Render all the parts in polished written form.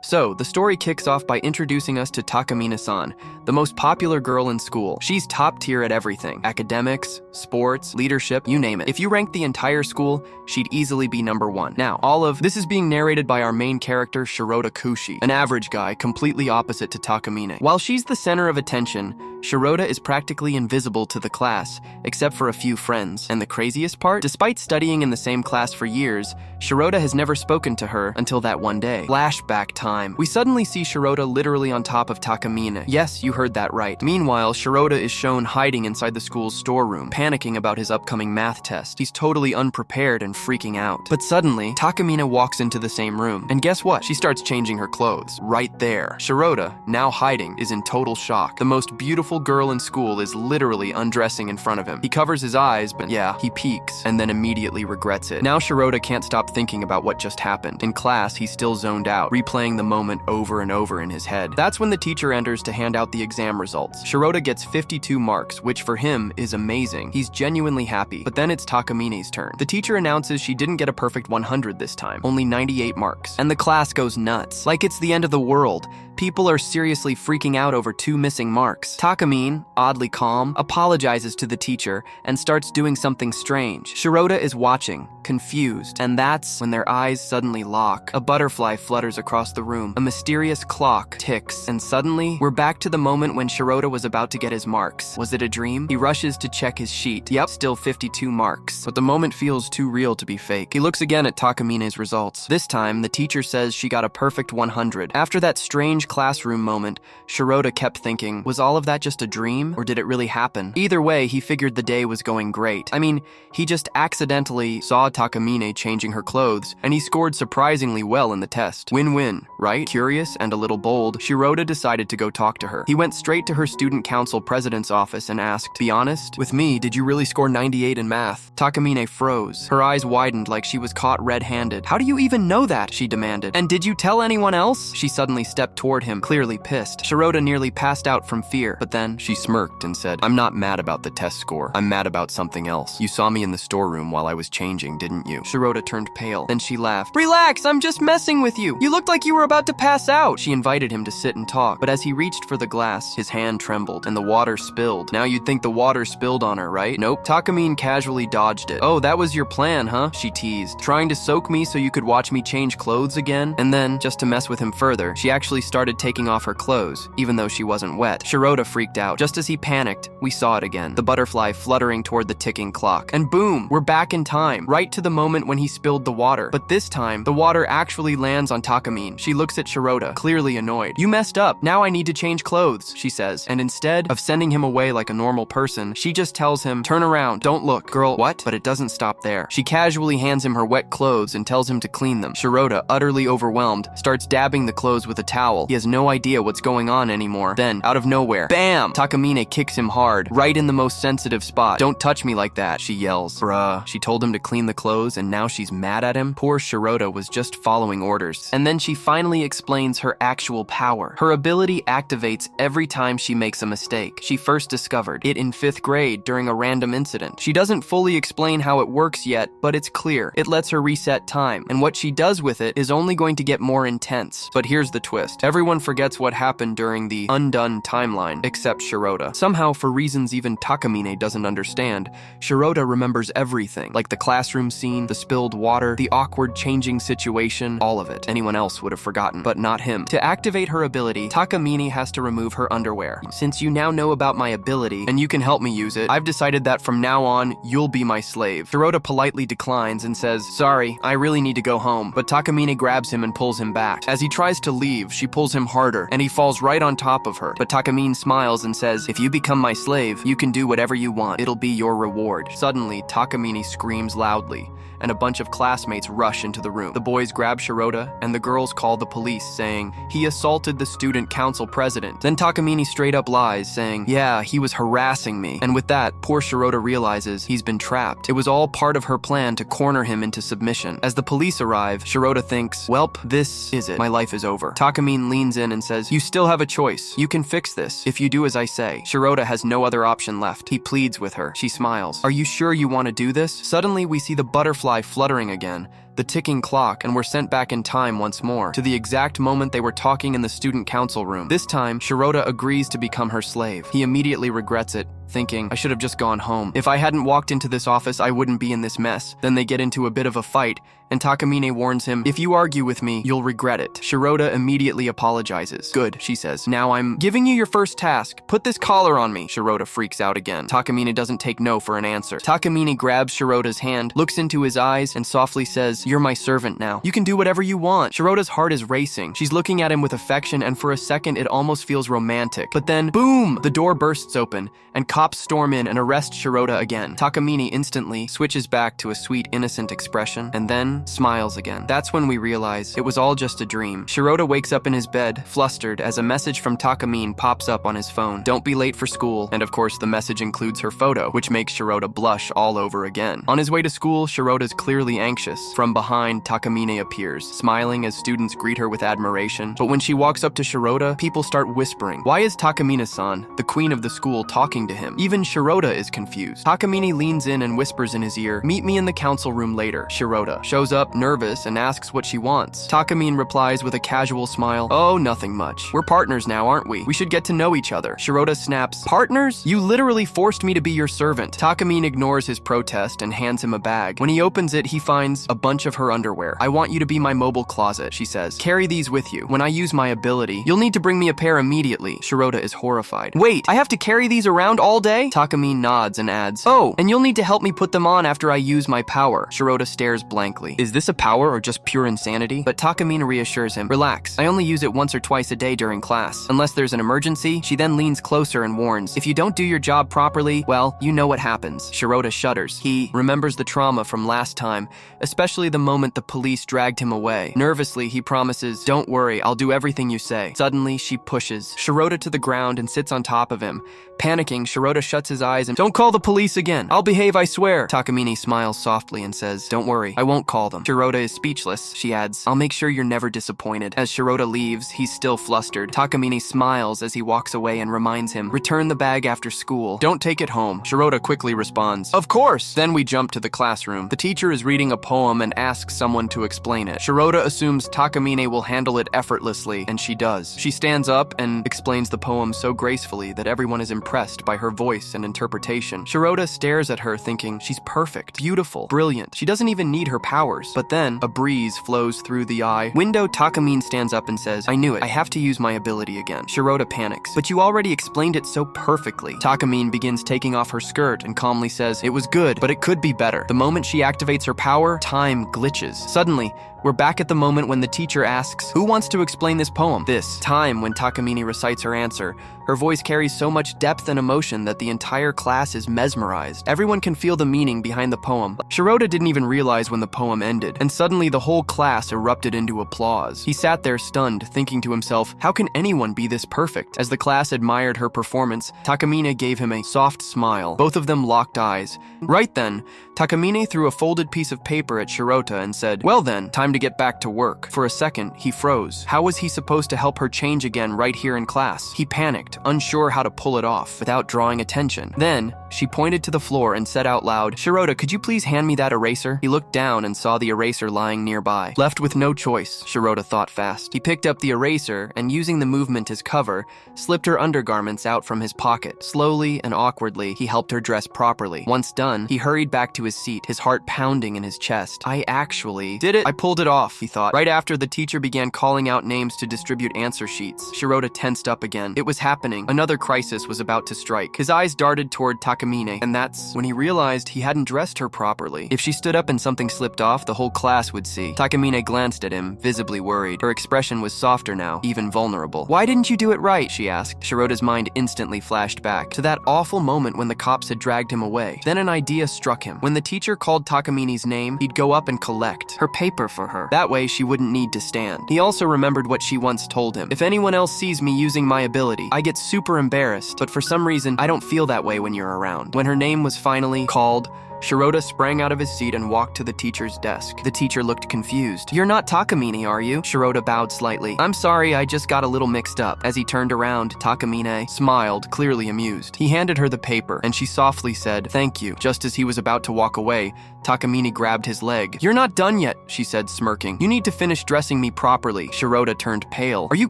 So, the story kicks off by introducing us to Takamine-san, the most popular girl in school. She's top tier at everything: academics, sports, leadership, you name it. If you rank the entire school, she'd easily be #1. Now, all of this is being narrated by our main character, Shirota Kushi, an average guy, completely opposite to Takamine. While she's the center of attention, Shirota is practically invisible to the class, except for a few friends. And the craziest part? Despite studying in the same class for years, Shirota has never spoken to her until that one day. Flashback time. We suddenly see Shirota literally on top of Takamine. Yes, you heard that right. Meanwhile, Shirota is shown hiding inside the school's storeroom, panicking about his upcoming math test. He's totally unprepared and freaking out. But suddenly, Takamine walks into the same room. And guess what? She starts changing her clothes. Right there. Shirota, now hiding, is in total shock. The most beautiful girl in school is literally undressing in front of him. He covers his eyes, but yeah, he peeks, and then immediately regrets it. Now Shirota can't stop thinking about what just happened. In class, he's still zoned out, replaying the moment over and over in his head. That's when the teacher enters to hand out the exam results. Shirota gets 52 marks, which for him is amazing. He's genuinely happy. But then it's Takamine's turn. The teacher announces she didn't get a perfect 100 this time, only 98 marks. And the class goes nuts, like it's the end of the world. People are seriously freaking out over 2 missing marks. Takamine, oddly calm, apologizes to the teacher and starts doing something strange. Shirota is watching, confused, and that's when their eyes suddenly lock. A butterfly flutters across the room. A mysterious clock ticks, and suddenly, we're back to the moment when Shirota was about to get his marks. Was it a dream? He rushes to check his sheet. Yep, still 52 marks. But the moment feels too real to be fake. He looks again at Takamine's results. This time, the teacher says she got a perfect 100. After that strange classroom moment, Shirota kept thinking, was all of that just a dream, or did it really happen? Either way, he figured the day was going great. I mean, he just accidentally saw Takamine changing her clothes, and he scored surprisingly well in the test. Win-win, right? Curious and a little bold, Shirota decided to go talk to her. He went straight to her student council president's office and asked, "Be honest with me, did you really score 98 in math?" Takamine froze. Her eyes widened like she was caught red-handed. "How do you even know that?" she demanded. "And did you tell anyone else?" She suddenly stepped toward him, clearly pissed. Shirota nearly passed out from fear, but then she smirked and said, "I'm not mad about the test score. I'm mad about something else. You saw me in the storeroom while I was changing, didn't you?" Shirota turned pale. Then she laughed. "Relax, I'm just messing with you. You looked like you were about to pass out." She invited him to sit and talk, but as he reached for the glass, his hand trembled, and the water spilled. Now you'd think the water spilled on her, right? Nope. Takamine casually dodged it. "Oh, that was your plan, huh?" she teased. "Trying to soak me so you could watch me change clothes again?" And then, just to mess with him further, she actually started taking off her clothes, even though she wasn't wet. Shirota freaked out. Just as he panicked, we saw it again. The butterfly fluttering toward the ticking clock. And boom! We're back in time, right to the moment when he spilled the water. But this time, the water actually lands on Takamine. She looks at Shirota, clearly annoyed. "You messed up. Now I need to change clothes," she says. And instead of sending him away like a normal person, she just tells him, "Turn around, don't look." Girl, what? But it doesn't stop there. She casually hands him her wet clothes and tells him to clean them. Shirota, utterly overwhelmed, starts dabbing the clothes with a towel. He has no idea what's going on anymore. Then, out of nowhere, bam! Takamine kicks him hard, right in the most sensitive spot. "Don't touch me like that," she yells. Bruh. She told him to clean the clothes and now she's mad at him? Poor Shirota was just following orders. And then she finally explains her actual power. Her ability activates every time she makes a mistake. She first discovered it in 5th grade during a random incident. She doesn't fully explain how it works yet, but it's clear. It lets her reset time, and what she does with it is only going to get more intense. But here's the twist. Everyone forgets what happened during the undone timeline, except Shirota. Somehow, for reasons even Takamine doesn't understand, Shirota remembers everything, like the classroom scene, the spilled water, the awkward changing situation, all of it. Anyone else would have forgotten, but not him. To activate her ability, Takamine has to remove her underwear. "Since you now know about my ability, and you can help me use it, I've decided that from now on, you'll be my slave." Shirota politely declines and says, "Sorry, I really need to go home," but Takamine grabs him and pulls him back. As he tries to leave, she pulls him harder, and he falls right on top of her. But Takamine smiles and says, "If you become my slave, you can do whatever you want. It'll be your reward." Suddenly, Takamine screams loudly, and a bunch of classmates rush into the room. The boys grab Shirota, and the girls call the police, saying, "He assaulted the student council president." Then Takamine straight up lies, saying, "Yeah, he was harassing me." And with that, poor Shirota realizes he's been trapped. It was all part of her plan to corner him into submission. As the police arrive, Shirota thinks, "Welp, this is it. My life is over." Takamine leans in and says, "You still have a choice. You can fix this, if you do as I say." Shirota has no other option left. He pleads with her. She smiles. "Are you sure you want to do this?" Suddenly, we see the butterfly fluttering again, the ticking clock, and were sent back in time once more, to the exact moment they were talking in the student council room. This time, Shirota agrees to become her slave. He immediately regrets it, thinking, I should have just gone home. If I hadn't walked into this office, I wouldn't be in this mess. Then they get into a bit of a fight, and Takamine warns him, if you argue with me, you'll regret it. Shirota immediately apologizes. Good, she says. Now I'm giving you your first task. Put this collar on me. Shirota freaks out again. Takamine doesn't take no for an answer. Takamine grabs Shirota's hand, looks into his eyes, and softly says, you're my servant now. You can do whatever you want. Shirota's heart is racing. She's looking at him with affection, and for a second, it almost feels romantic. But then, boom! The door bursts open, and cops storm in and arrest Shirota again. Takamine instantly switches back to a sweet, innocent expression, and then smiles again. That's when we realize it was all just a dream. Shirota wakes up in his bed, flustered, as a message from Takamine pops up on his phone. Don't be late for school. And of course, the message includes her photo, which makes Shirota blush all over again. On his way to school, Shirota's clearly anxious. From behind, Takamine appears, smiling as students greet her with admiration. But when she walks up to Shirota, people start whispering. Why is Takamine-san, the queen of the school, talking to him? Even Shirota is confused. Takamine leans in and whispers in his ear, meet me in the council room later. Shirota shows up, nervous, and asks what she wants. Takamine replies with a casual smile, oh, nothing much. We're partners now, aren't we? We should get to know each other. Shirota snaps, partners? You literally forced me to be your servant. Takamine ignores his protest and hands him a bag. When he opens it, he finds a bunch of her underwear. I want you to be my mobile closet, she says. Carry these with you. When I use my ability, you'll need to bring me a pair immediately. Shirota is horrified. Wait, I have to carry these around all day? Takamine nods and adds, oh, and you'll need to help me put them on after I use my power. Shirota stares blankly. Is this a power or just pure insanity? But Takamine reassures him, relax, I only use it once or twice a day during class. Unless there's an emergency, she then leans closer and warns, if you don't do your job properly, well, you know what happens. Shirota shudders. He remembers the trauma from last time, especially the moment the police dragged him away. Nervously, he promises, don't worry, I'll do everything you say. Suddenly, she pushes Shirota to the ground and sits on top of him. Panicking, Shirota shuts his eyes and, don't call the police again. I'll behave, I swear. Takamine smiles softly and says, don't worry, I won't call them. Shirota is speechless. She adds, I'll make sure you're never disappointed. As Shirota leaves, he's still flustered. Takamine smiles as he walks away and reminds him, return the bag after school. Don't take it home. Shirota quickly responds, of course. Then we jump to the classroom. The teacher is reading a poem and asks someone to explain it. Shirota assumes Takamine will handle it effortlessly, and she does. She stands up and explains the poem so gracefully that everyone is impressed by her voice and interpretation. Shirota stares at her thinking, she's perfect, beautiful, brilliant. She doesn't even need her powers. But then, a breeze flows through the eye. Window. Takamine stands up and says, I knew it. I have to use my ability again. Shirota panics. But you already explained it so perfectly. Takamine begins taking off her skirt and calmly says, it was good, but it could be better. The moment she activates her power, time glitches. Suddenly, we're back at the moment when the teacher asks, who wants to explain this poem? This time when Takamine recites her answer, her voice carries so much depth and emotion that the entire class is mesmerized. Everyone can feel the meaning behind the poem. Shirota didn't even realize when the poem ended, and suddenly the whole class erupted into applause. He sat there stunned, thinking to himself, how can anyone be this perfect? As the class admired her performance, Takamine gave him a soft smile. Both of them locked eyes. Right then, Takamine threw a folded piece of paper at Shirota and said, well then, time to get back to work. For a second, he froze. How was he supposed to help her change again right here in class? He panicked, unsure how to pull it off without drawing attention. Then, she pointed to the floor and said out loud, Shirota, could you please hand me that eraser? He looked down and saw the eraser lying nearby. Left with no choice, Shirota thought fast. He picked up the eraser and, using the movement as cover, slipped her undergarments out from his pocket. Slowly and awkwardly, he helped her dress properly. Once done, he hurried back to his seat, his heart pounding in his chest. I actually did it. I pulled it off, he thought. Right after the teacher began calling out names to distribute answer sheets, Shirota tensed up again. It was happening. Another crisis was about to strike. His eyes darted toward Takamine, and that's when he realized he hadn't dressed her properly. If she stood up and something slipped off, the whole class would see. Takamine glanced at him, visibly worried. Her expression was softer now, even vulnerable. Why didn't you do it right? She asked. Shirota's mind instantly flashed back to that awful moment when the cops had dragged him away. Then an idea struck him. When the teacher called Takamine's name, he'd go up and collect her paper for her. That way, she wouldn't need to stand. He also remembered what she once told him. If anyone else sees me using my ability, I get super embarrassed, but for some reason, I don't feel that way when you're around. When her name was finally called, Shirota sprang out of his seat and walked to the teacher's desk. The teacher looked confused. "You're not Takamine, are you?" Shirota bowed slightly. "I'm sorry, I just got a little mixed up." As he turned around, Takamine smiled, clearly amused. He handed her the paper, and she softly said, "Thank you." Just as he was about to walk away, Takamine grabbed his leg. "You're not done yet," she said, smirking. "You need to finish dressing me properly." Shirota turned pale. "Are you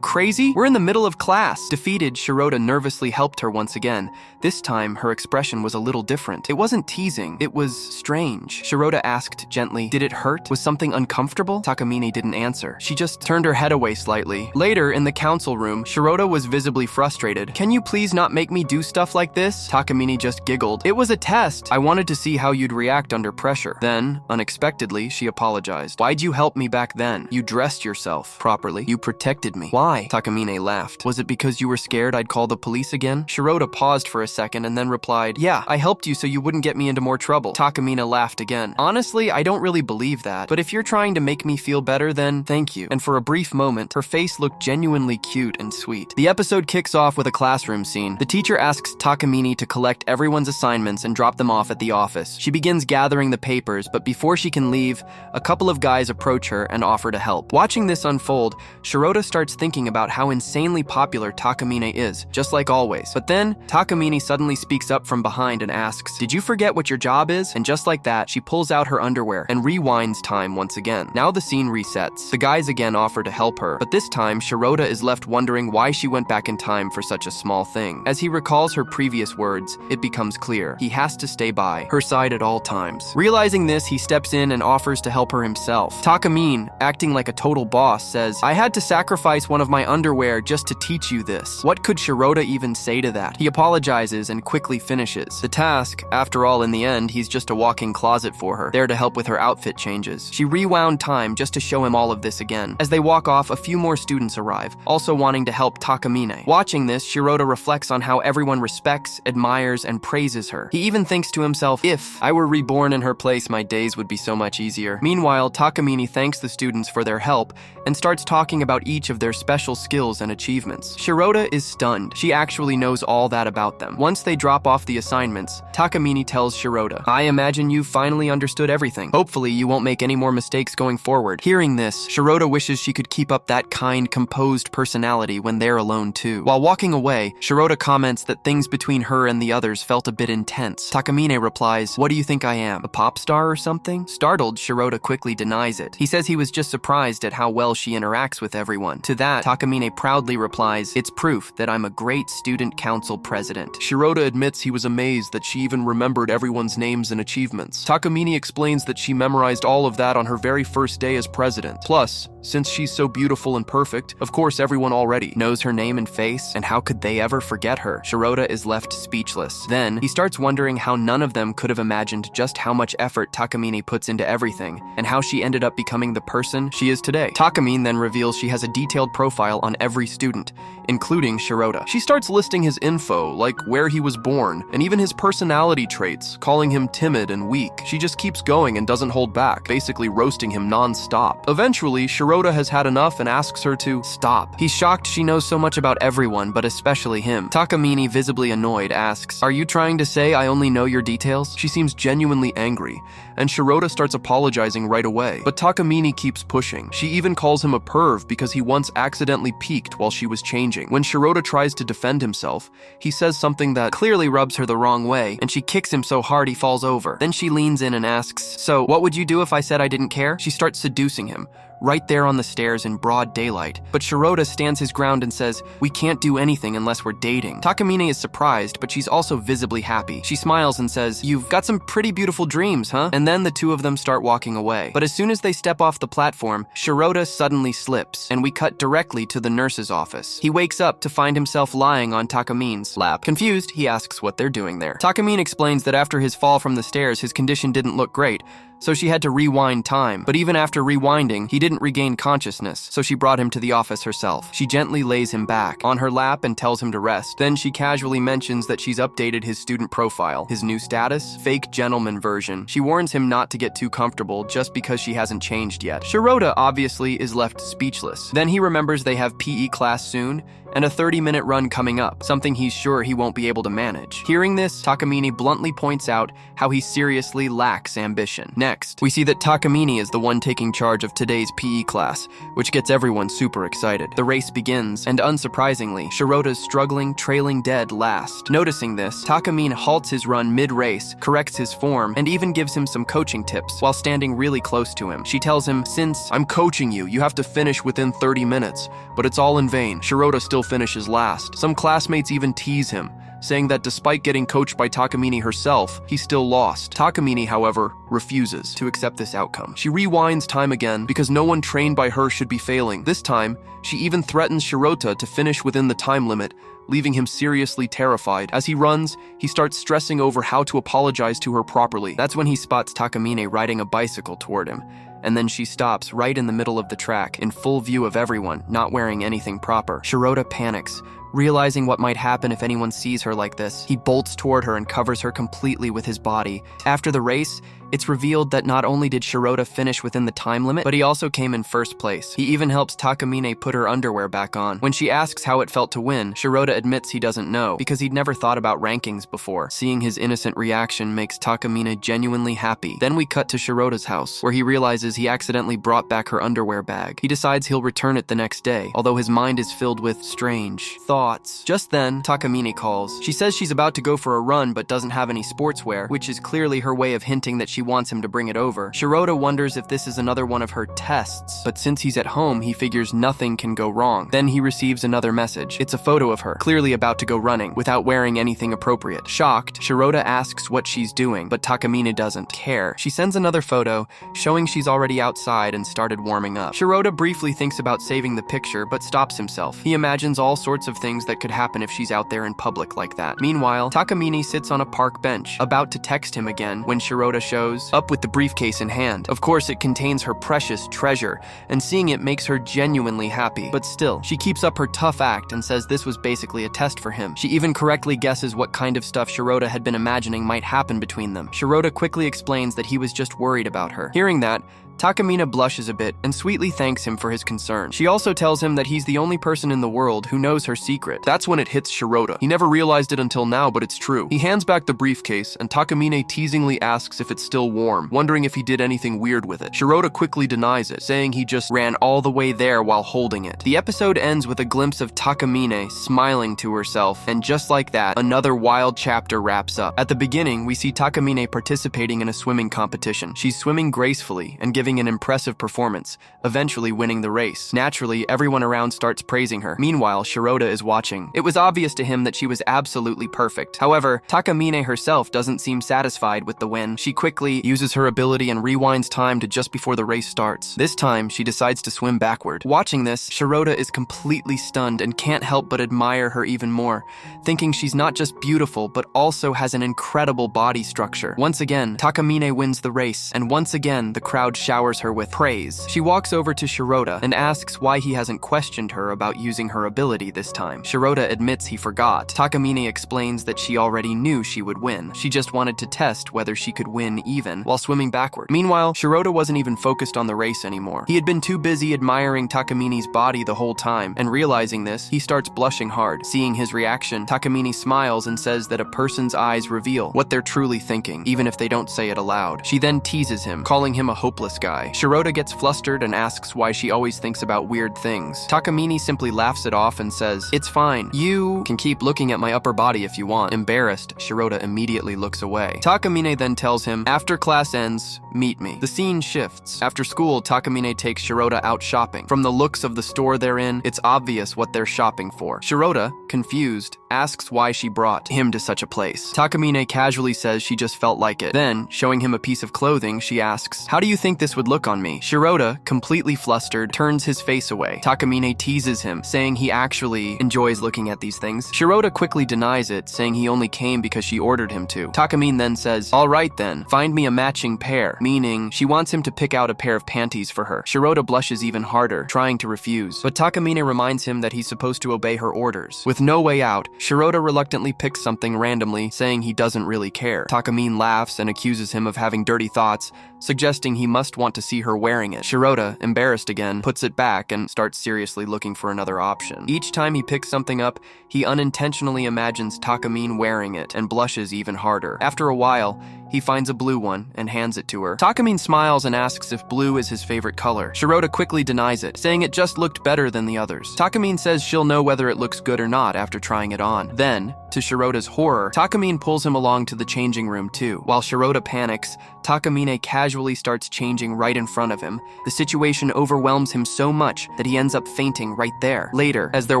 crazy? We're in the middle of class." Defeated, Shirota nervously helped her once again. This time, her expression was a little different. It wasn't teasing, it was strange. Shirota asked gently, "Did it hurt? Was something uncomfortable?" Takamine didn't answer. She just turned her head away slightly. Later, in the council room, Shirota was visibly frustrated. "Can you please not make me do stuff like this?" Takamine just giggled. "It was a test. I wanted to see how you'd react under pressure." Then, unexpectedly, she apologized. "Why'd you help me back then? You dressed yourself properly. You protected me." "Why?" Takamine laughed. "Was it because you were scared I'd call the police again?" Shirota paused for a second and then replied, "Yeah, I helped you so you wouldn't get me into more trouble." Takamine laughed again. "Honestly, I don't really believe that, but if you're trying to make me feel better, then thank you." And for a brief moment, her face looked genuinely cute and sweet. The episode kicks off with a classroom scene. The teacher asks Takamine to collect everyone's assignments and drop them off at the office. She begins gathering the papers, but before she can leave, a couple of guys approach her and offer to help. Watching this unfold, Shirota starts thinking about how insanely popular Takamine is, just like always. But then, Takamine suddenly speaks up from behind and asks, "Did you forget what your job is?" And just like that, she pulls out her underwear and rewinds time once again. Now the scene resets. The guys again offer to help her, but this time, Shirota is left wondering why she went back in time for such a small thing. As he recalls her previous words, it becomes clear. He has to stay by her side at all times. Realizing this, he steps in and offers to help her himself. Takamine, acting like a total boss, says, "I had to sacrifice one of my underwear just to teach you this." What could Shirota even say to that? He apologizes and quickly finishes the task. After all, in the end, he's just a walk-in closet for her, there to help with her outfit changes. She rewound time just to show him all of this again. As they walk off, a few more students arrive, also wanting to help Takamine. Watching this, Shirota reflects on how everyone respects, admires, and praises her. He even thinks to himself, "If I were reborn in her place, my days would be so much easier." Meanwhile, Takamine thanks the students for their help and starts talking about each of their special skills and achievements. Shirota is stunned. She actually knows all that about them. Once they drop off the assignments, Takamine tells Shirota, "I imagine you've finally understood everything. Hopefully you won't make any more mistakes going forward." Hearing this, Shirota wishes she could keep up that kind, composed personality when they're alone too. While walking away, Shirota comments that things between her and the others felt a bit intense. Takamine replies, "What do you think I am, a pop star or something?" Startled, Shirota quickly denies it. He says he was just surprised at how well she interacts with everyone. To that, Takamine proudly replies, "It's proof that I'm a great student council president." Shirota admits he was amazed that she even remembered everyone's names and achievements. Takamine explains that she memorized all of that on her very first day as president. Plus, since she's so beautiful and perfect, of course everyone already knows her name and face, and how could they ever forget her? Shirota is left speechless. Then, he starts wondering how none of them could have imagined just how much effort Takamine puts into everything, and how she ended up becoming the person she is today. Takamine then reveals she has a detailed profile on every student, including Shirota. She starts listing his info, like where he was born, and even his personality traits, calling him timid and weak. She just keeps going and doesn't hold back, basically roasting him non-stop. Eventually, Shirota has had enough and asks her to stop. He's shocked she knows so much about everyone, but especially him. Takamine, visibly annoyed, asks, "Are you trying to say I only know your details?" She seems genuinely angry, and Shirota starts apologizing right away. But Takamine keeps pushing. She even calls him a perv because he once accidentally peeked while she was changing. When Shirota tries to defend himself, he says something that clearly rubs her the wrong way, and she kicks him so hard he falls over. Then she leans in and asks, "So, what would you do if I said I didn't care?" She starts seducing him, right there on the stairs in broad daylight. But Shirota stands his ground and says, "We can't do anything unless we're dating." Takamine is surprised, but she's also visibly happy. She smiles and says, "You've got some pretty beautiful dreams, huh?" And then the two of them start walking away. But as soon as they step off the platform, Shirota suddenly slips, and we cut directly to the nurse's office. He wakes up to find himself lying on Takamine's lap. Confused, he asks what they're doing there. Takamine explains that after his fall from the stairs, his condition didn't look great, so she had to rewind time. But even after rewinding, he didn't regain consciousness, so she brought him to the office herself. She gently lays him back on her lap and tells him to rest. Then she casually mentions that she's updated his student profile. His new status? Fake gentleman version. She warns him not to get too comfortable just because she hasn't changed yet. Shirota obviously is left speechless. Then he remembers they have PE class soon, and a 30-minute run coming up, something he's sure he won't be able to manage. Hearing this, Takamine bluntly points out how he seriously lacks ambition. Next, we see that Takamine is the one taking charge of today's PE class, which gets everyone super excited. The race begins, and unsurprisingly, Shirota's struggling, trailing dead last. Noticing this, Takamine halts his run mid-race, corrects his form, and even gives him some coaching tips while standing really close to him. She tells him, "Since I'm coaching you, you have to finish within 30 minutes, but it's all in vain." Shirota still finishes last. Some classmates even tease him, saying that despite getting coached by Takamine herself, he still lost. Takamine, however, refuses to accept this outcome. She rewinds time again because no one trained by her should be failing. This time, she even threatens Shirota to finish within the time limit, leaving him seriously terrified. As he runs, he starts stressing over how to apologize to her properly. That's when he spots Takamine riding a bicycle toward him, and then she stops right in the middle of the track, in full view of everyone, not wearing anything proper. Shirota panics, realizing what might happen if anyone sees her like this. He bolts toward her and covers her completely with his body. After the race, it's revealed that not only did Shirota finish within the time limit, but he also came in first place. He even helps Takamine put her underwear back on. When she asks how it felt to win, Shirota admits he doesn't know, because he'd never thought about rankings before. Seeing his innocent reaction makes Takamine genuinely happy. Then we cut to Shirota's house, where he realizes he accidentally brought back her underwear bag. He decides he'll return it the next day, although his mind is filled with strange thoughts. Just then, Takamine calls. She says she's about to go for a run but doesn't have any sportswear, which is clearly her way of hinting that she wants him to bring it over. Shirota wonders if this is another one of her tests, but since he's at home, he figures nothing can go wrong. Then he receives another message. It's a photo of her, clearly about to go running, without wearing anything appropriate. Shocked, Shirota asks what she's doing, but Takamine doesn't care. She sends another photo, showing she's already outside and started warming up. Shirota briefly thinks about saving the picture, but stops himself. He imagines all sorts of things that could happen if she's out there in public like that. Meanwhile, Takamine sits on a park bench, about to text him again, when Shirota shows up with the briefcase in hand. Of course, it contains her precious treasure, and seeing it makes her genuinely happy. But still, she keeps up her tough act and says this was basically a test for him. She even correctly guesses what kind of stuff Shirota had been imagining might happen between them. Shirota quickly explains that he was just worried about her. Hearing that, Takamina blushes a bit and sweetly thanks him for his concern. She also tells him that he's the only person in the world who knows her secret. That's when it hits Shirota. He never realized it until now, but it's true. He hands back the briefcase, and Takamine teasingly asks if it's still warm, wondering if he did anything weird with it. Shirota quickly denies it, saying he just ran all the way there while holding it. The episode ends with a glimpse of Takamine smiling to herself, and just like that, another wild chapter wraps up. At the beginning, we see Takamine participating in a swimming competition. She's swimming gracefully and giving an impressive performance, eventually winning the race. Naturally, everyone around starts praising her. Meanwhile, Shirota is watching. It was obvious to him that she was absolutely perfect. However, Takamine herself doesn't seem satisfied with the win. She quickly uses her ability and rewinds time to just before the race starts. This time, she decides to swim backward. Watching this, Shirota is completely stunned and can't help but admire her even more, thinking she's not just beautiful, but also has an incredible body structure. Once again, Takamine wins the race, and once again, the crowd showers her with praise. She walks over to Shirota and asks why he hasn't questioned her about using her ability this time. Shirota admits he forgot. Takamine explains that she already knew she would win. She just wanted to test whether she could win even while swimming backward. Meanwhile, Shirota wasn't even focused on the race anymore. He had been too busy admiring Takamine's body the whole time, and realizing this, he starts blushing hard. Seeing his reaction, Takamine smiles and says that a person's eyes reveal what they're truly thinking, even if they don't say it aloud. She then teases him, calling him a hopeless guy. Shirota gets flustered and asks why she always thinks about weird things. Takamine simply laughs it off and says, "It's fine. You can keep looking at my upper body if you want." Embarrassed, Shirota immediately looks away. Takamine then tells him, "After class ends, meet me." The scene shifts. After school, Takamine takes Shirota out shopping. From the looks of the store they're in, it's obvious what they're shopping for. Shirota, confused, asks why she brought him to such a place. Takamine casually says she just felt like it. Then, showing him a piece of clothing, she asks, "How do you think this this would look on me. Shirota, completely flustered, turns his face away. Takamine teases him, saying he actually enjoys looking at these things. Shirota quickly denies it, saying he only came because she ordered him to. Takamine then says, "All right then, find me a matching pair," meaning she wants him to pick out a pair of panties for her. Shirota blushes even harder, trying to refuse, but Takamine reminds him that he's supposed to obey her orders. With no way out, Shirota reluctantly picks something randomly, saying he doesn't really care. Takamine laughs and accuses him of having dirty thoughts, suggesting he must want to see her wearing it. Shirota, embarrassed again, puts it back and starts seriously looking for another option. Each time he picks something up, he unintentionally imagines Takamine wearing it and blushes even harder. After a while, he finds a blue one and hands it to her. Takamine smiles and asks if blue is his favorite color. Shirota quickly denies it, saying it just looked better than the others. Takamine says she'll know whether it looks good or not after trying it on. Then, to Shirota's horror, Takamine pulls him along to the changing room too. While Shirota panics, Takamine casually starts changing right in front of him. The situation overwhelms him so much that he ends up fainting right there. Later, as they're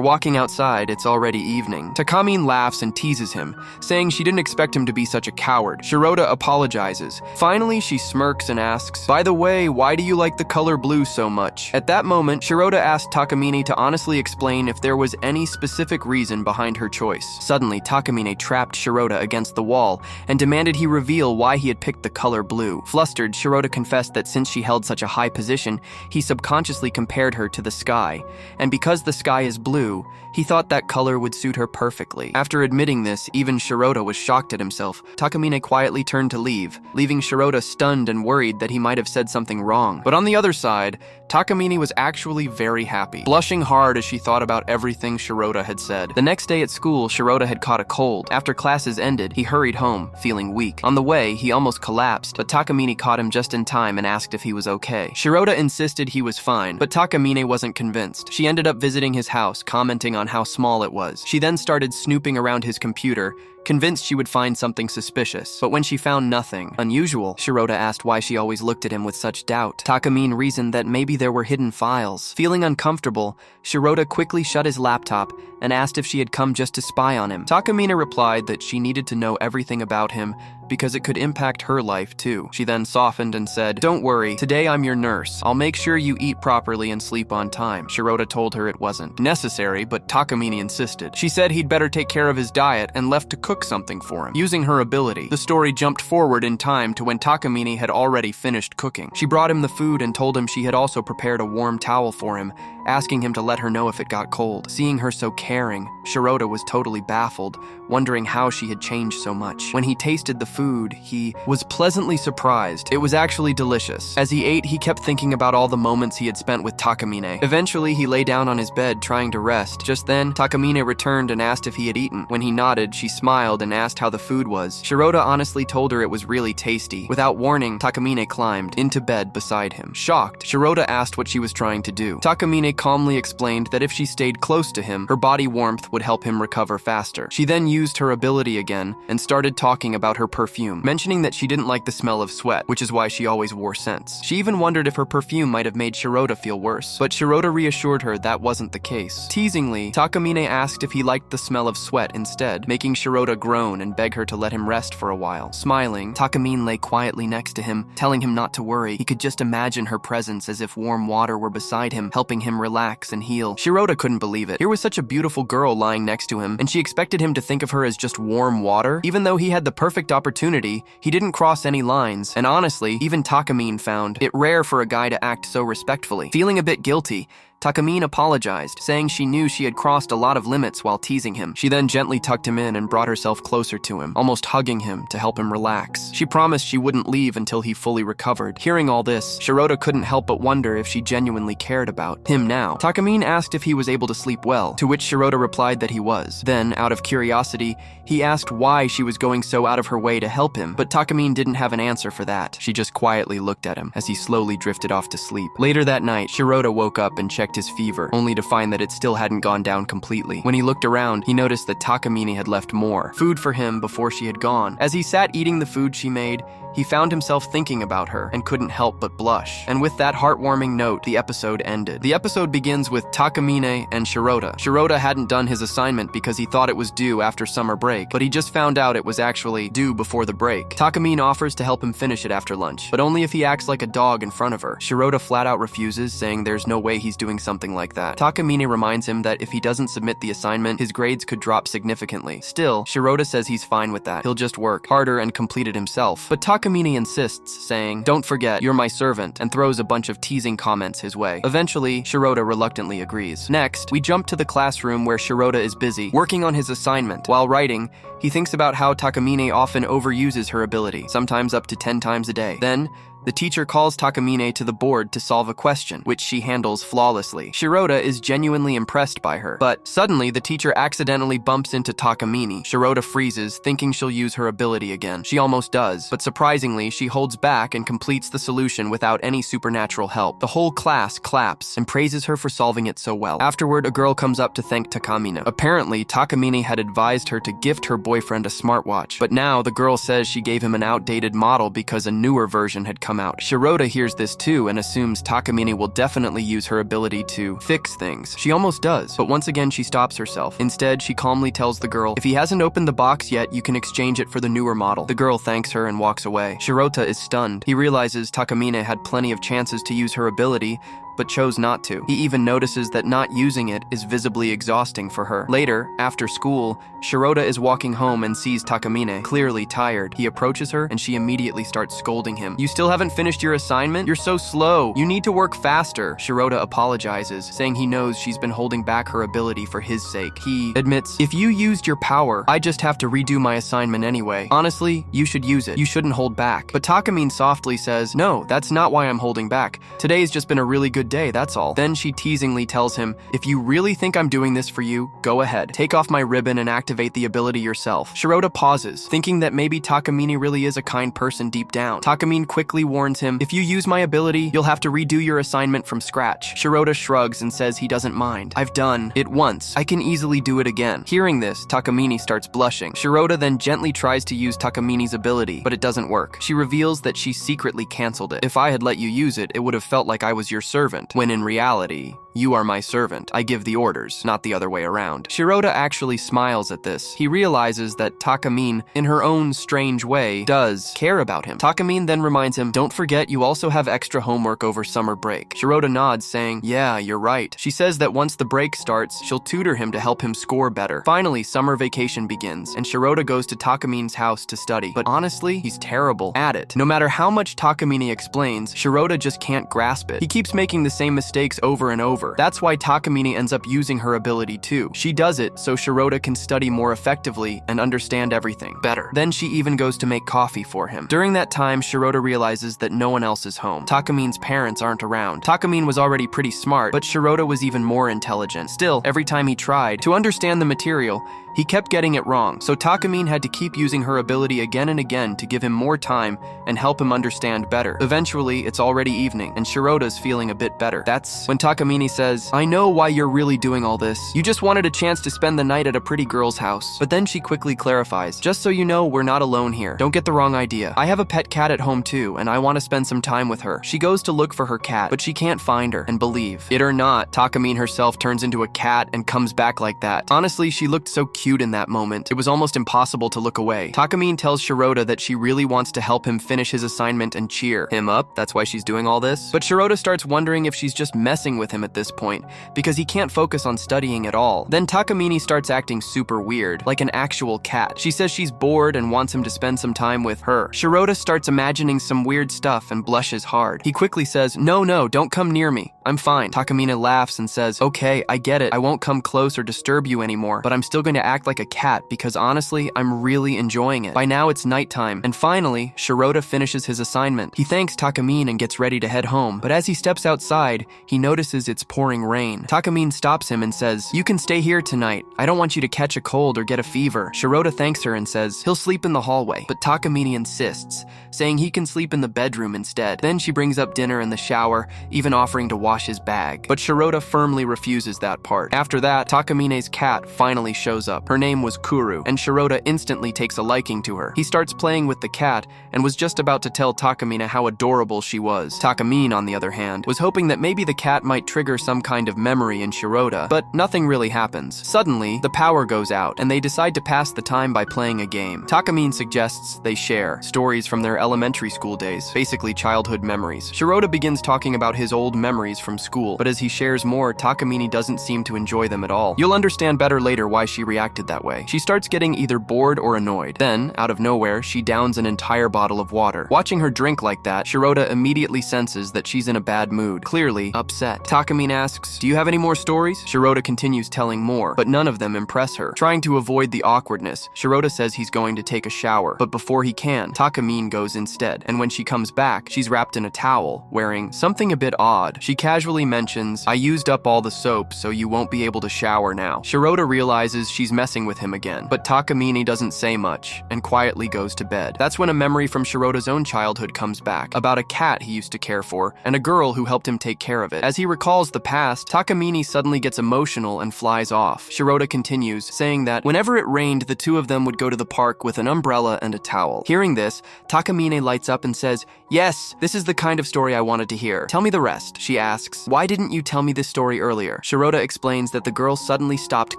walking outside, it's already evening. Takamine laughs and teases him, saying she didn't expect him to be such a coward. Shirota apologizes. Finally, she smirks and asks, "By the way, why do you like the color blue so much?" At that moment, Shirota asked Takamine to honestly explain if there was any specific reason behind her choice. Suddenly, Takamine trapped Shirota against the wall and demanded he reveal why he had picked the color blue. Flustered, Shirota confessed that since she held such a high position, he subconsciously compared her to the sky, and because the sky is blue, he thought that color would suit her perfectly. After admitting this, even Shirota was shocked at himself. Takamine quietly turned to leave, leaving Shirota stunned and worried that he might have said something wrong. But on the other side, Takamine was actually very happy, blushing hard as she thought about everything Shirota had said. The next day at school, Shirota had caught a cold. After classes ended, he hurried home, feeling weak. On the way, he almost collapsed, but Takamine caught him just in time and asked if he was okay. Shirota insisted he was fine, but Takamine wasn't convinced. She ended up visiting his house, commenting on how small it was. She then started snooping around his computer, convinced she would find something suspicious. But when she found nothing unusual, Shirota asked why she always looked at him with such doubt. Takamine reasoned that maybe there were hidden files. Feeling uncomfortable, Shirota quickly shut his laptop and asked if she had come just to spy on him. Takamine replied that she needed to know everything about him because it could impact her life too. She then softened and said, "Don't worry, today I'm your nurse. I'll make sure you eat properly and sleep on time." Shirota told her it wasn't necessary, but Takamine insisted. She said he'd better take care of his diet and left to cook something for him. Using her ability, the story jumped forward in time to when Takamine had already finished cooking. She brought him the food and told him she had also prepared a warm towel for him, asking him to let her know if it got cold. Seeing her so caring, Shirota was totally baffled, wondering how she had changed so much. When he tasted the food, he was pleasantly surprised. It was actually delicious. As he ate, he kept thinking about all the moments he had spent with Takamine. Eventually, he lay down on his bed trying to rest. Just then, Takamine returned and asked if he had eaten. When he nodded, she smiled and asked how the food was. Shirota honestly told her it was really tasty. Without warning, Takamine climbed into bed beside him. Shocked, Shirota asked what she was trying to do. Takamine calmly explained that if she stayed close to him, her body warmth would help him recover faster. She then used her ability again and started talking about her perfume, mentioning that she didn't like the smell of sweat, which is why she always wore scents. She even wondered if her perfume might have made Shirota feel worse, but Shirota reassured her that wasn't the case. Teasingly, Takamine asked if he liked the smell of sweat instead, making Shirota groan and beg her to let him rest for a while. Smiling, Takamine lay quietly next to him, telling him not to worry. He could just imagine her presence as if warm water were beside him, helping him relax and heal. Shirota couldn't believe it. Here was such a beautiful girl lying next to him, and she expected him to think of her as just warm water? Even though he had the perfect opportunity, he didn't cross any lines, and honestly, even Takamine found it rare for a guy to act so respectfully. Feeling a bit guilty, Takamine apologized, saying she knew she had crossed a lot of limits while teasing him. She then gently tucked him in and brought herself closer to him, almost hugging him to help him relax. She promised she wouldn't leave until he fully recovered. Hearing all this, Shirota couldn't help but wonder if she genuinely cared about him now. Takamine asked if he was able to sleep well, to which Shirota replied that he was. Then, out of curiosity, he asked why she was going so out of her way to help him, but Takamine didn't have an answer for that. She just quietly looked at him as he slowly drifted off to sleep. Later that night, Shirota woke up and checked his fever, only to find that it still hadn't gone down completely. When he looked around, he noticed that Takamine had left more food for him before she had gone. As he sat eating the food she made, he found himself thinking about her and couldn't help but blush. And with that heartwarming note, the episode ended. The episode begins with Takamine and Shirota. Shirota hadn't done his assignment because he thought it was due after summer break, but he just found out it was actually due before the break. Takamine offers to help him finish it after lunch, but only if he acts like a dog in front of her. Shirota flat out refuses, saying there's no way he's doing something like that. Takamine reminds him that if he doesn't submit the assignment, his grades could drop significantly. Still, Shirota says he's fine with that. He'll just work harder and complete it himself. But Takamine insists, saying, "Don't forget, you're my servant," and throws a bunch of teasing comments his way. Eventually, Shirota reluctantly agrees. Next, we jump to the classroom where Shirota is busy, working on his assignment. While writing, he thinks about how Takamine often overuses her ability, sometimes up to 10 times a day. Then, the teacher calls Takamine to the board to solve a question, which she handles flawlessly. Shirota is genuinely impressed by her, but suddenly the teacher accidentally bumps into Takamine. Shirota freezes, thinking she'll use her ability again. She almost does, but surprisingly, she holds back and completes the solution without any supernatural help. The whole class claps and praises her for solving it so well. Afterward, a girl comes up to thank Takamine. Apparently, Takamine had advised her to gift her boyfriend a smartwatch, but now the girl says she gave him an outdated model because a newer version had come out. Shirota hears this too and assumes Takamine will definitely use her ability to fix things. She almost does, but once again she stops herself. Instead, she calmly tells the girl, if he hasn't opened the box yet, you can exchange it for the newer model. The girl thanks her and walks away. Shirota is stunned. He realizes Takamine had plenty of chances to use her ability, but chose not to. He even notices that not using it is visibly exhausting for her. Later, after school, Shirota is walking home and sees Takamine, clearly tired. He approaches her and she immediately starts scolding him. "You still haven't finished your assignment? You're so slow. You need to work faster." Shirota apologizes, saying he knows she's been holding back her ability for his sake. He admits, "If you used your power, I just have to redo my assignment anyway. Honestly, you should use it. You shouldn't hold back." But Takamine softly says, "No, that's not why I'm holding back. Today's just been a really good day, that's all." Then she teasingly tells him, "If you really think I'm doing this for you, go ahead. Take off my ribbon and activate the ability yourself." Shirota pauses, thinking that maybe Takamine really is a kind person deep down. Takamine quickly warns him, "If you use my ability, you'll have to redo your assignment from scratch." Shirota shrugs and says he doesn't mind. "I've done it once. I can easily do it again." Hearing this, Takamine starts blushing. Shirota then gently tries to use Takamine's ability, but it doesn't work. She reveals that she secretly canceled it. "If I had let you use it, it would have felt like I was your servant, when in reality, you are my servant. I give the orders, not the other way around." Shirota actually smiles at this. He realizes that Takamine, in her own strange way, does care about him. Takamine then reminds him, "Don't forget you also have extra homework over summer break." Shirota nods, saying, "Yeah, you're right." She says that once the break starts, she'll tutor him to help him score better. Finally, summer vacation begins, and Shirota goes to Takamine's house to study. But honestly, he's terrible at it. No matter how much Takamine explains, Shirota just can't grasp it. He keeps making the same mistakes over and over. That's why Takamine ends up using her ability too. She does it so Shirota can study more effectively and understand everything better. Then she even goes to make coffee for him. During that time, Shirota realizes that no one else is home. Takamine's parents aren't around. Takamine was already pretty smart, but Shirota was even more intelligent. Still, every time he tried to understand the material, he kept getting it wrong, so Takamine had to keep using her ability again and again to give him more time and help him understand better. Eventually, it's already evening, and Shirota's feeling a bit better. That's when Takamine says, "I know why you're really doing all this. You just wanted a chance to spend the night at a pretty girl's house." But then she quickly clarifies, "Just so you know, we're not alone here. Don't get the wrong idea. I have a pet cat at home too, and I want to spend some time with her." She goes to look for her cat, but she can't find her, and believe it or not, Takamine herself turns into a cat and comes back like that. Honestly, she looked so cute in that moment. It was almost impossible to look away. Takamine tells Shirota that she really wants to help him finish his assignment and cheer him up. That's why she's doing all this. But Shirota starts wondering if she's just messing with him at this point, because he can't focus on studying at all. Then Takamine starts acting super weird, like an actual cat. She says she's bored and wants him to spend some time with her. Shirota starts imagining some weird stuff and blushes hard. He quickly says, No, don't come near me. I'm fine." Takamine laughs and says, "Okay, I get it. I won't come close or disturb you anymore, but I'm still going to act like a cat because honestly, I'm really enjoying it." By now it's nighttime, and finally, Shirota finishes his assignment. He thanks Takamine and gets ready to head home, but as he steps outside, he notices it's pouring rain. Takamine stops him and says, "You can stay here tonight. I don't want you to catch a cold or get a fever." Shirota thanks her and says he'll sleep in the hallway, but Takamine insists, saying he can sleep in the bedroom instead. Then she brings up dinner in the shower, even offering to wash his bag. But Shirota firmly refuses that part. After that, Takamine's cat finally shows up. Rooftop. Her name was Kuru, and Shirota instantly takes a liking to her. He starts playing with the cat and was just about to tell Takamina how adorable she was. Takamine, on the other hand, was hoping that maybe the cat might trigger some kind of memory in Shirota, but nothing really happens. Suddenly, the power goes out, and they decide to pass the time by playing a game. Takamine suggests they share stories from their elementary school days, basically childhood memories. Shirota begins talking about his old memories from school, but as he shares more, Takamine doesn't seem to enjoy them at all. You'll understand better later why she reacted that way. She starts getting either bored or annoyed. Then, out of nowhere, she downs an entire bottle of water. Watching her drink like that, Shirota immediately senses that she's in a bad mood, clearly upset. Takamine asks, "Do you have any more stories?" Shirota continues telling more, but none of them impress her. Trying to avoid the awkwardness, Shirota says he's going to take a shower, but before he can, Takamine goes instead, and when she comes back, she's wrapped in a towel, wearing something a bit odd. She casually mentions, "I used up all the soap, so you won't be able to shower now." Shirota realizes she's messing with him again, but Takamine doesn't say much, and quietly goes to bed. That's when a memory from Shirota's own childhood comes back, about a cat he used to care for, and a girl who helped him take care of it. As he recalls the past, Takamine suddenly gets emotional and flies off. Shirota continues, saying that whenever it rained, the two of them would go to the park with an umbrella and a towel. Hearing this, Takamine lights up and says, "Yes, this is the kind of story I wanted to hear. Tell me the rest." She asks, "Why didn't you tell me this story earlier?" Shirota explains that the girl suddenly stopped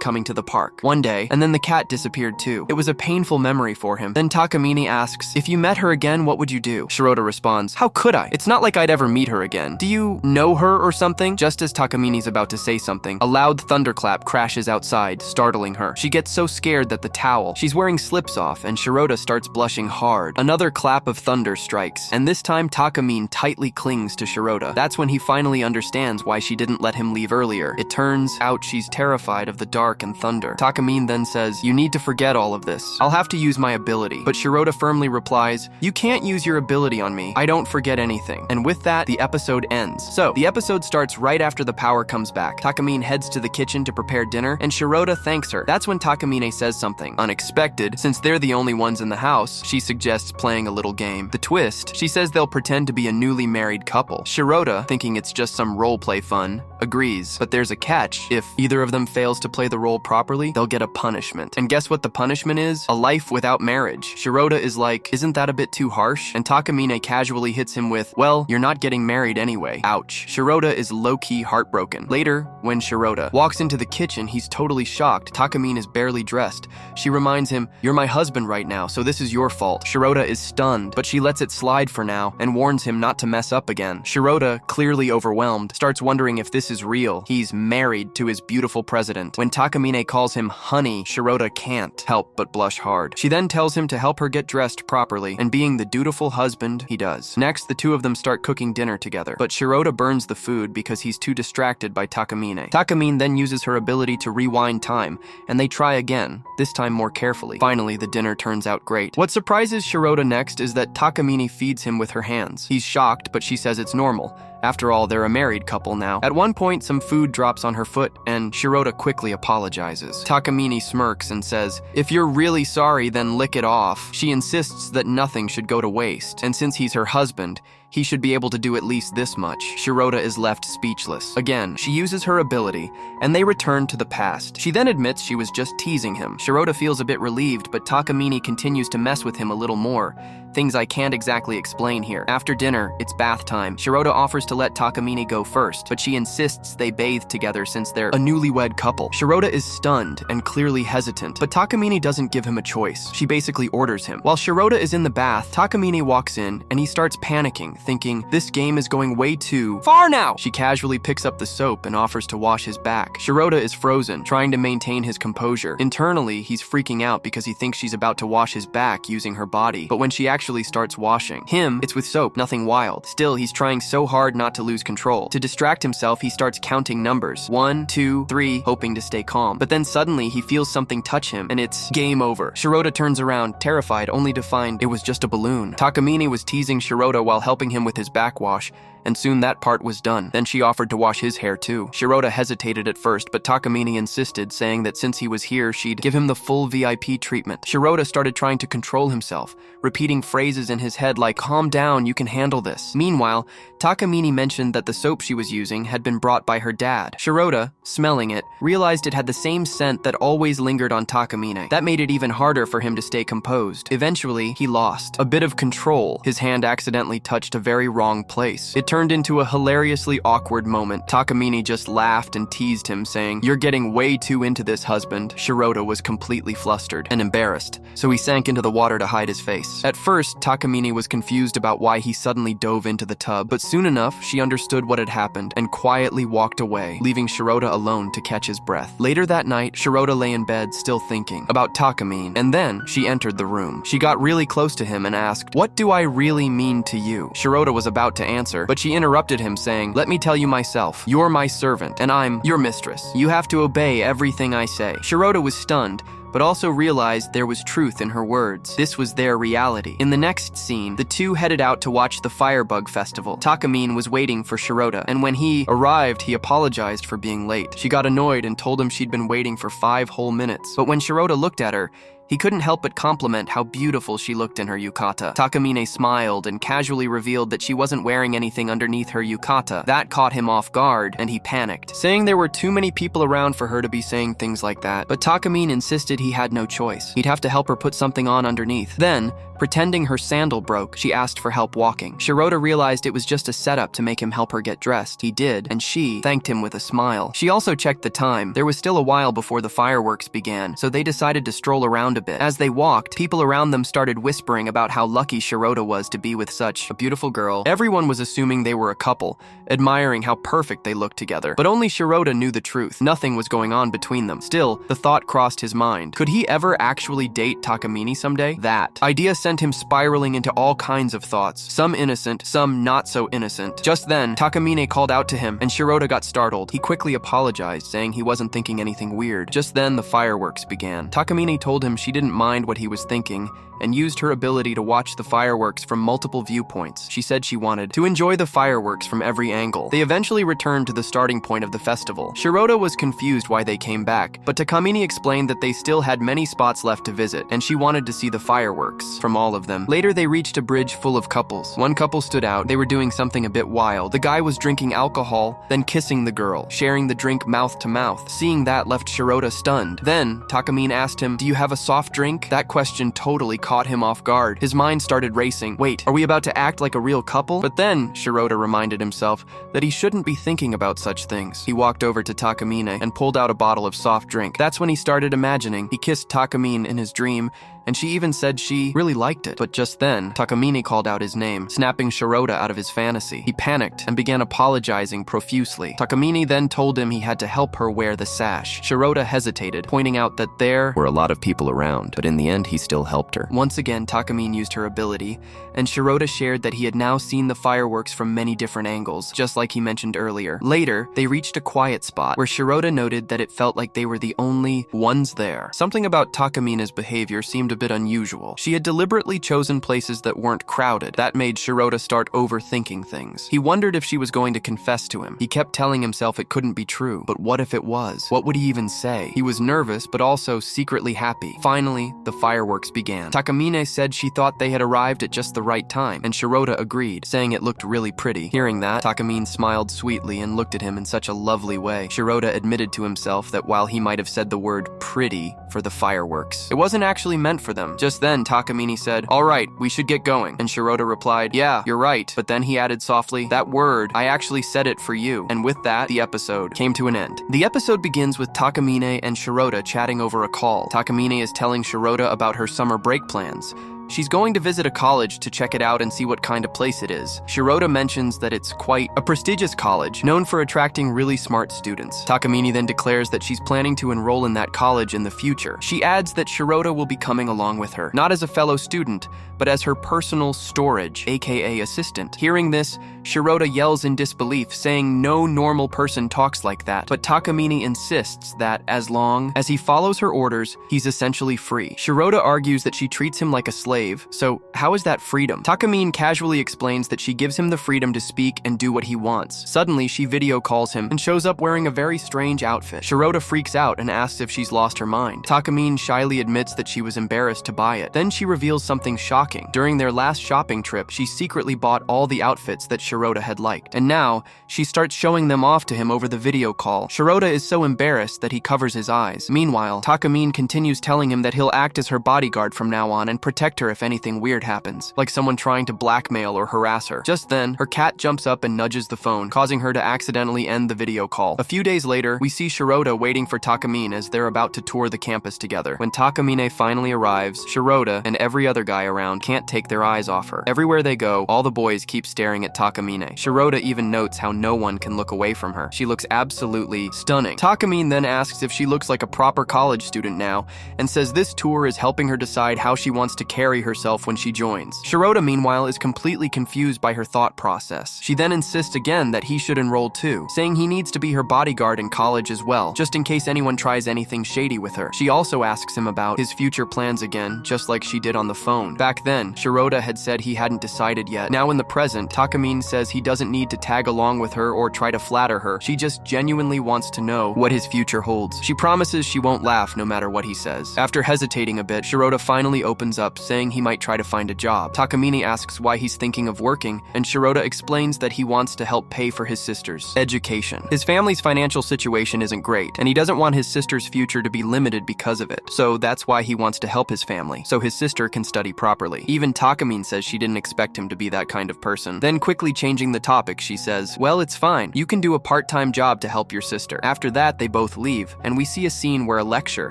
coming to the park one day, and then the cat disappeared too. It was a painful memory for him. Then Takamine asks, "If you met her again, what would you do?" Shirota responds, "How could I? It's not like I'd ever meet her again. Do you know her or something?" Just as Takamine's about to say something, a loud thunderclap crashes outside, startling her. She gets so scared that the towel she's wearing slips off, and Shirota starts blushing hard. Another clap of thunder strikes, and this time Takamine tightly clings to Shirota. That's when he finally understands why she didn't let him leave earlier. It turns out she's terrified of the dark and thunder. Takamine then says, "You need to forget all of this. I'll have to use my ability." But Shirota firmly replies, "You can't use your ability on me. I don't forget anything." And with that, the episode ends. So, the episode starts right after the power comes back. Takamine heads to the kitchen to prepare dinner, and Shirota thanks her. That's when Takamine says something unexpected. Since they're the only ones in the house, she suggests playing a little game. The twist, she says they'll pretend to be a newly married couple. Shirota, thinking it's just some roleplay fun, agrees. But there's a catch. If either of them fails to play the role properly, they'll get a punishment. And guess what the punishment is? A life without marriage. Shirota is like, "Isn't that a bit too harsh?" And Takamine casually hits him with, "Well, you're not getting married anyway." Ouch. Shirota is low-key heartbroken. Later, when Shirota walks into the kitchen, he's totally shocked. Takamine is barely dressed. She reminds him, "You're my husband right now, so this is your fault." Shirota is stunned, but she lets it slide for now and warns him not to mess up again. Shirota, clearly overwhelmed, starts wondering if this is real. He's married to his beautiful president. When Takamine calls him honey, Shirota can't help but blush hard. She then tells him to help her get dressed properly, and being the dutiful husband, he does. Next, the two of them start cooking dinner together, but Shirota burns the food because he's too distracted by Takamine. Takamine then uses her ability to rewind time, and they try again, this time more carefully. Finally, the dinner turns out great. What surprises Shirota next is that Takamine feeds him with her hands. He's shocked, but she says it's normal. After all, they're a married couple now. At one point, some food drops on her foot, and Shirota quickly apologizes. Takamine smirks and says, "If you're really sorry, then lick it off." She insists that nothing should go to waste, and since he's her husband, he should be able to do at least this much. Shirota is left speechless. Again, she uses her ability, and they return to the past. She then admits she was just teasing him. Shirota feels a bit relieved, but Takamine continues to mess with him a little more. Things I can't exactly explain here. After dinner, it's bath time. Shirota offers to let Takamine go first, but she insists they bathe together since they're a newlywed couple. Shirota is stunned and clearly hesitant, but Takamine doesn't give him a choice. She basically orders him. While Shirota is in the bath, Takamine walks in, and he starts panicking, thinking, "This game is going way too far now." She casually picks up the soap and offers to wash his back. Shirota is frozen, trying to maintain his composure. Internally, he's freaking out because he thinks she's about to wash his back using her body, but when she actually starts washing him, it's with soap, nothing wild. Still, he's trying so hard not to lose control. To distract himself, he starts counting numbers. 1, 2, 3, hoping to stay calm. But then suddenly, he feels something touch him, and it's game over. Shirota turns around, terrified, only to find it was just a balloon. Takamine was teasing Shirota while helping him with his backwash, and soon that part was done. Then she offered to wash his hair too. Shirota hesitated at first, but Takamine insisted, saying that since he was here, she'd give him the full VIP treatment. Shirota started trying to control himself, repeating phrases in his head like, "Calm down, you can handle this." Meanwhile, Takamine mentioned that the soap she was using had been brought by her dad. Shirota, smelling it, realized it had the same scent that always lingered on Takamine. That made it even harder for him to stay composed. Eventually, he lost a bit of control. His hand accidentally touched a very wrong place. It turned into a hilariously awkward moment. Takamine just laughed and teased him, saying, "You're getting way too into this, husband." Shirota was completely flustered and embarrassed, so he sank into the water to hide his face. At first, Takamine was confused about why he suddenly dove into the tub, but soon enough, she understood what had happened and quietly walked away, leaving Shirota alone to catch his breath. Later that night, Shirota lay in bed still thinking about Takamine, and then she entered the room. She got really close to him and asked, "What do I really mean to you?" Shirota was about to answer, but she interrupted him, saying, "Let me tell you myself. You're my servant, and I'm your mistress. You have to obey everything I say." Shirota was stunned, but also realized there was truth in her words. This was their reality. In the next scene, the two headed out to watch the Firebug Festival. Takamine was waiting for Shirota, and when he arrived, he apologized for being late. She got annoyed and told him she'd been waiting for 5 whole minutes. But when Shirota looked at her, he couldn't help but compliment how beautiful she looked in her yukata. Takamine smiled and casually revealed that she wasn't wearing anything underneath her yukata. That caught him off guard, and he panicked, saying there were too many people around for her to be saying things like that. But Takamine insisted he had no choice. He'd have to help her put something on underneath. Then, pretending her sandal broke, she asked for help walking. Shirota realized it was just a setup to make him help her get dressed. He did, and she thanked him with a smile. She also checked the time. There was still a while before the fireworks began, so they decided to stroll around a bit. As they walked, people around them started whispering about how lucky Shirota was to be with such a beautiful girl. Everyone was assuming they were a couple, admiring how perfect they looked together. But only Shirota knew the truth. Nothing was going on between them. Still, the thought crossed his mind. Could he ever actually date Takamine someday? That idea sent him spiraling into all kinds of thoughts, some innocent, some not so innocent. Just then, Takamine called out to him, and Shirota got startled. He quickly apologized, saying he wasn't thinking anything weird. Just then, the fireworks began. Takamine told him she didn't mind what he was thinking, and used her ability to watch the fireworks from multiple viewpoints. She said she wanted to enjoy the fireworks from every angle. They eventually returned to the starting point of the festival. Shirota was confused why they came back, but Takamine explained that they still had many spots left to visit, and she wanted to see the fireworks from all of them. Later, they reached a bridge full of couples. One couple stood out. They were doing something a bit wild. The guy was drinking alcohol, then kissing the girl, sharing the drink mouth to mouth. Seeing that left Shirota stunned. Then, Takamine asked him, "Do you have a soft drink?" That question totally caught him off guard. His mind started racing. Wait, are we about to act like a real couple? But then, Shirota reminded himself that he shouldn't be thinking about such things. He walked over to Takamine and pulled out a bottle of soft drink. That's when he started imagining. He kissed Takamine in his dream, and she even said she really liked it. But just then, Takamine called out his name, snapping Shirota out of his fantasy. He panicked and began apologizing profusely. Takamine then told him he had to help her wear the sash. Shirota hesitated, pointing out that there were a lot of people around, but in the end, he still helped her. Once again, Takamine used her ability, and Shirota shared that he had now seen the fireworks from many different angles, just like he mentioned earlier. Later, they reached a quiet spot where Shirota noted that it felt like they were the only ones there. Something about Takamine's behavior seemed a bit unusual. She had deliberately chosen places that weren't crowded. That made Shirota start overthinking things. He wondered if she was going to confess to him. He kept telling himself it couldn't be true, but what if it was? What would he even say? He was nervous, but also secretly happy. Finally, the fireworks began. Takamine said she thought they had arrived at just the right time, and Shirota agreed, saying it looked really pretty. Hearing that, Takamine smiled sweetly and looked at him in such a lovely way. Shirota admitted to himself that while he might have said the word pretty for the fireworks, it wasn't actually meant for them. Just then, Takamine said, "All right, we should get going." And Shirota replied, "Yeah, you're right." But then he added softly, "That word, I actually said it for you." And with that, the episode came to an end. The episode begins with Takamine and Shirota chatting over a call. Takamine is telling Shirota about her summer break plans. She's going to visit a college to check it out and see what kind of place it is. Shirota mentions that it's quite a prestigious college, known for attracting really smart students. Takamine then declares that she's planning to enroll in that college in the future. She adds that Shirota will be coming along with her, not as a fellow student, but as her personal storage, aka assistant. Hearing this, Shirota yells in disbelief, saying no normal person talks like that. But Takamine insists that as long as he follows her orders, he's essentially free. Shirota argues that she treats him like a slave slave, so how is that freedom? Takamine casually explains that she gives him the freedom to speak and do what he wants. Suddenly, she video calls him and shows up wearing a very strange outfit. Shirota freaks out and asks if she's lost her mind. Takamine shyly admits that she was embarrassed to buy it. Then she reveals something shocking. During their last shopping trip, she secretly bought all the outfits that Shirota had liked. And now, she starts showing them off to him over the video call. Shirota is so embarrassed that he covers his eyes. Meanwhile, Takamine continues telling him that he'll act as her bodyguard from now on and protect her if anything weird happens, like someone trying to blackmail or harass her. Just then, her cat jumps up and nudges the phone, causing her to accidentally end the video call. A few days later, we see Shirota waiting for Takamine as they're about to tour the campus together. When Takamine finally arrives, Shirota and every other guy around can't take their eyes off her. Everywhere they go, all the boys keep staring at Takamine. Shirota even notes how no one can look away from her. She looks absolutely stunning. Takamine then asks if she looks like a proper college student now, and says this tour is helping her decide how she wants to carry herself when she joins. Shirota, meanwhile, is completely confused by her thought process. She then insists again that he should enroll too, saying he needs to be her bodyguard in college as well, just in case anyone tries anything shady with her. She also asks him about his future plans again, just like she did on the phone. Back then, Shirota had said he hadn't decided yet. Now in the present, Takamine says he doesn't need to tag along with her or try to flatter her. She just genuinely wants to know what his future holds. She promises she won't laugh no matter what he says. After hesitating a bit, Shirota finally opens up, saying he might try to find a job. Takamine asks why he's thinking of working, and Shirota explains that he wants to help pay for his sister's education. His family's financial situation isn't great, and he doesn't want his sister's future to be limited because of it. So that's why he wants to help his family, so his sister can study properly. Even Takamine says she didn't expect him to be that kind of person. Then quickly changing the topic, she says, well, it's fine. You can do a part-time job to help your sister. After that, they both leave, and we see a scene where a lecture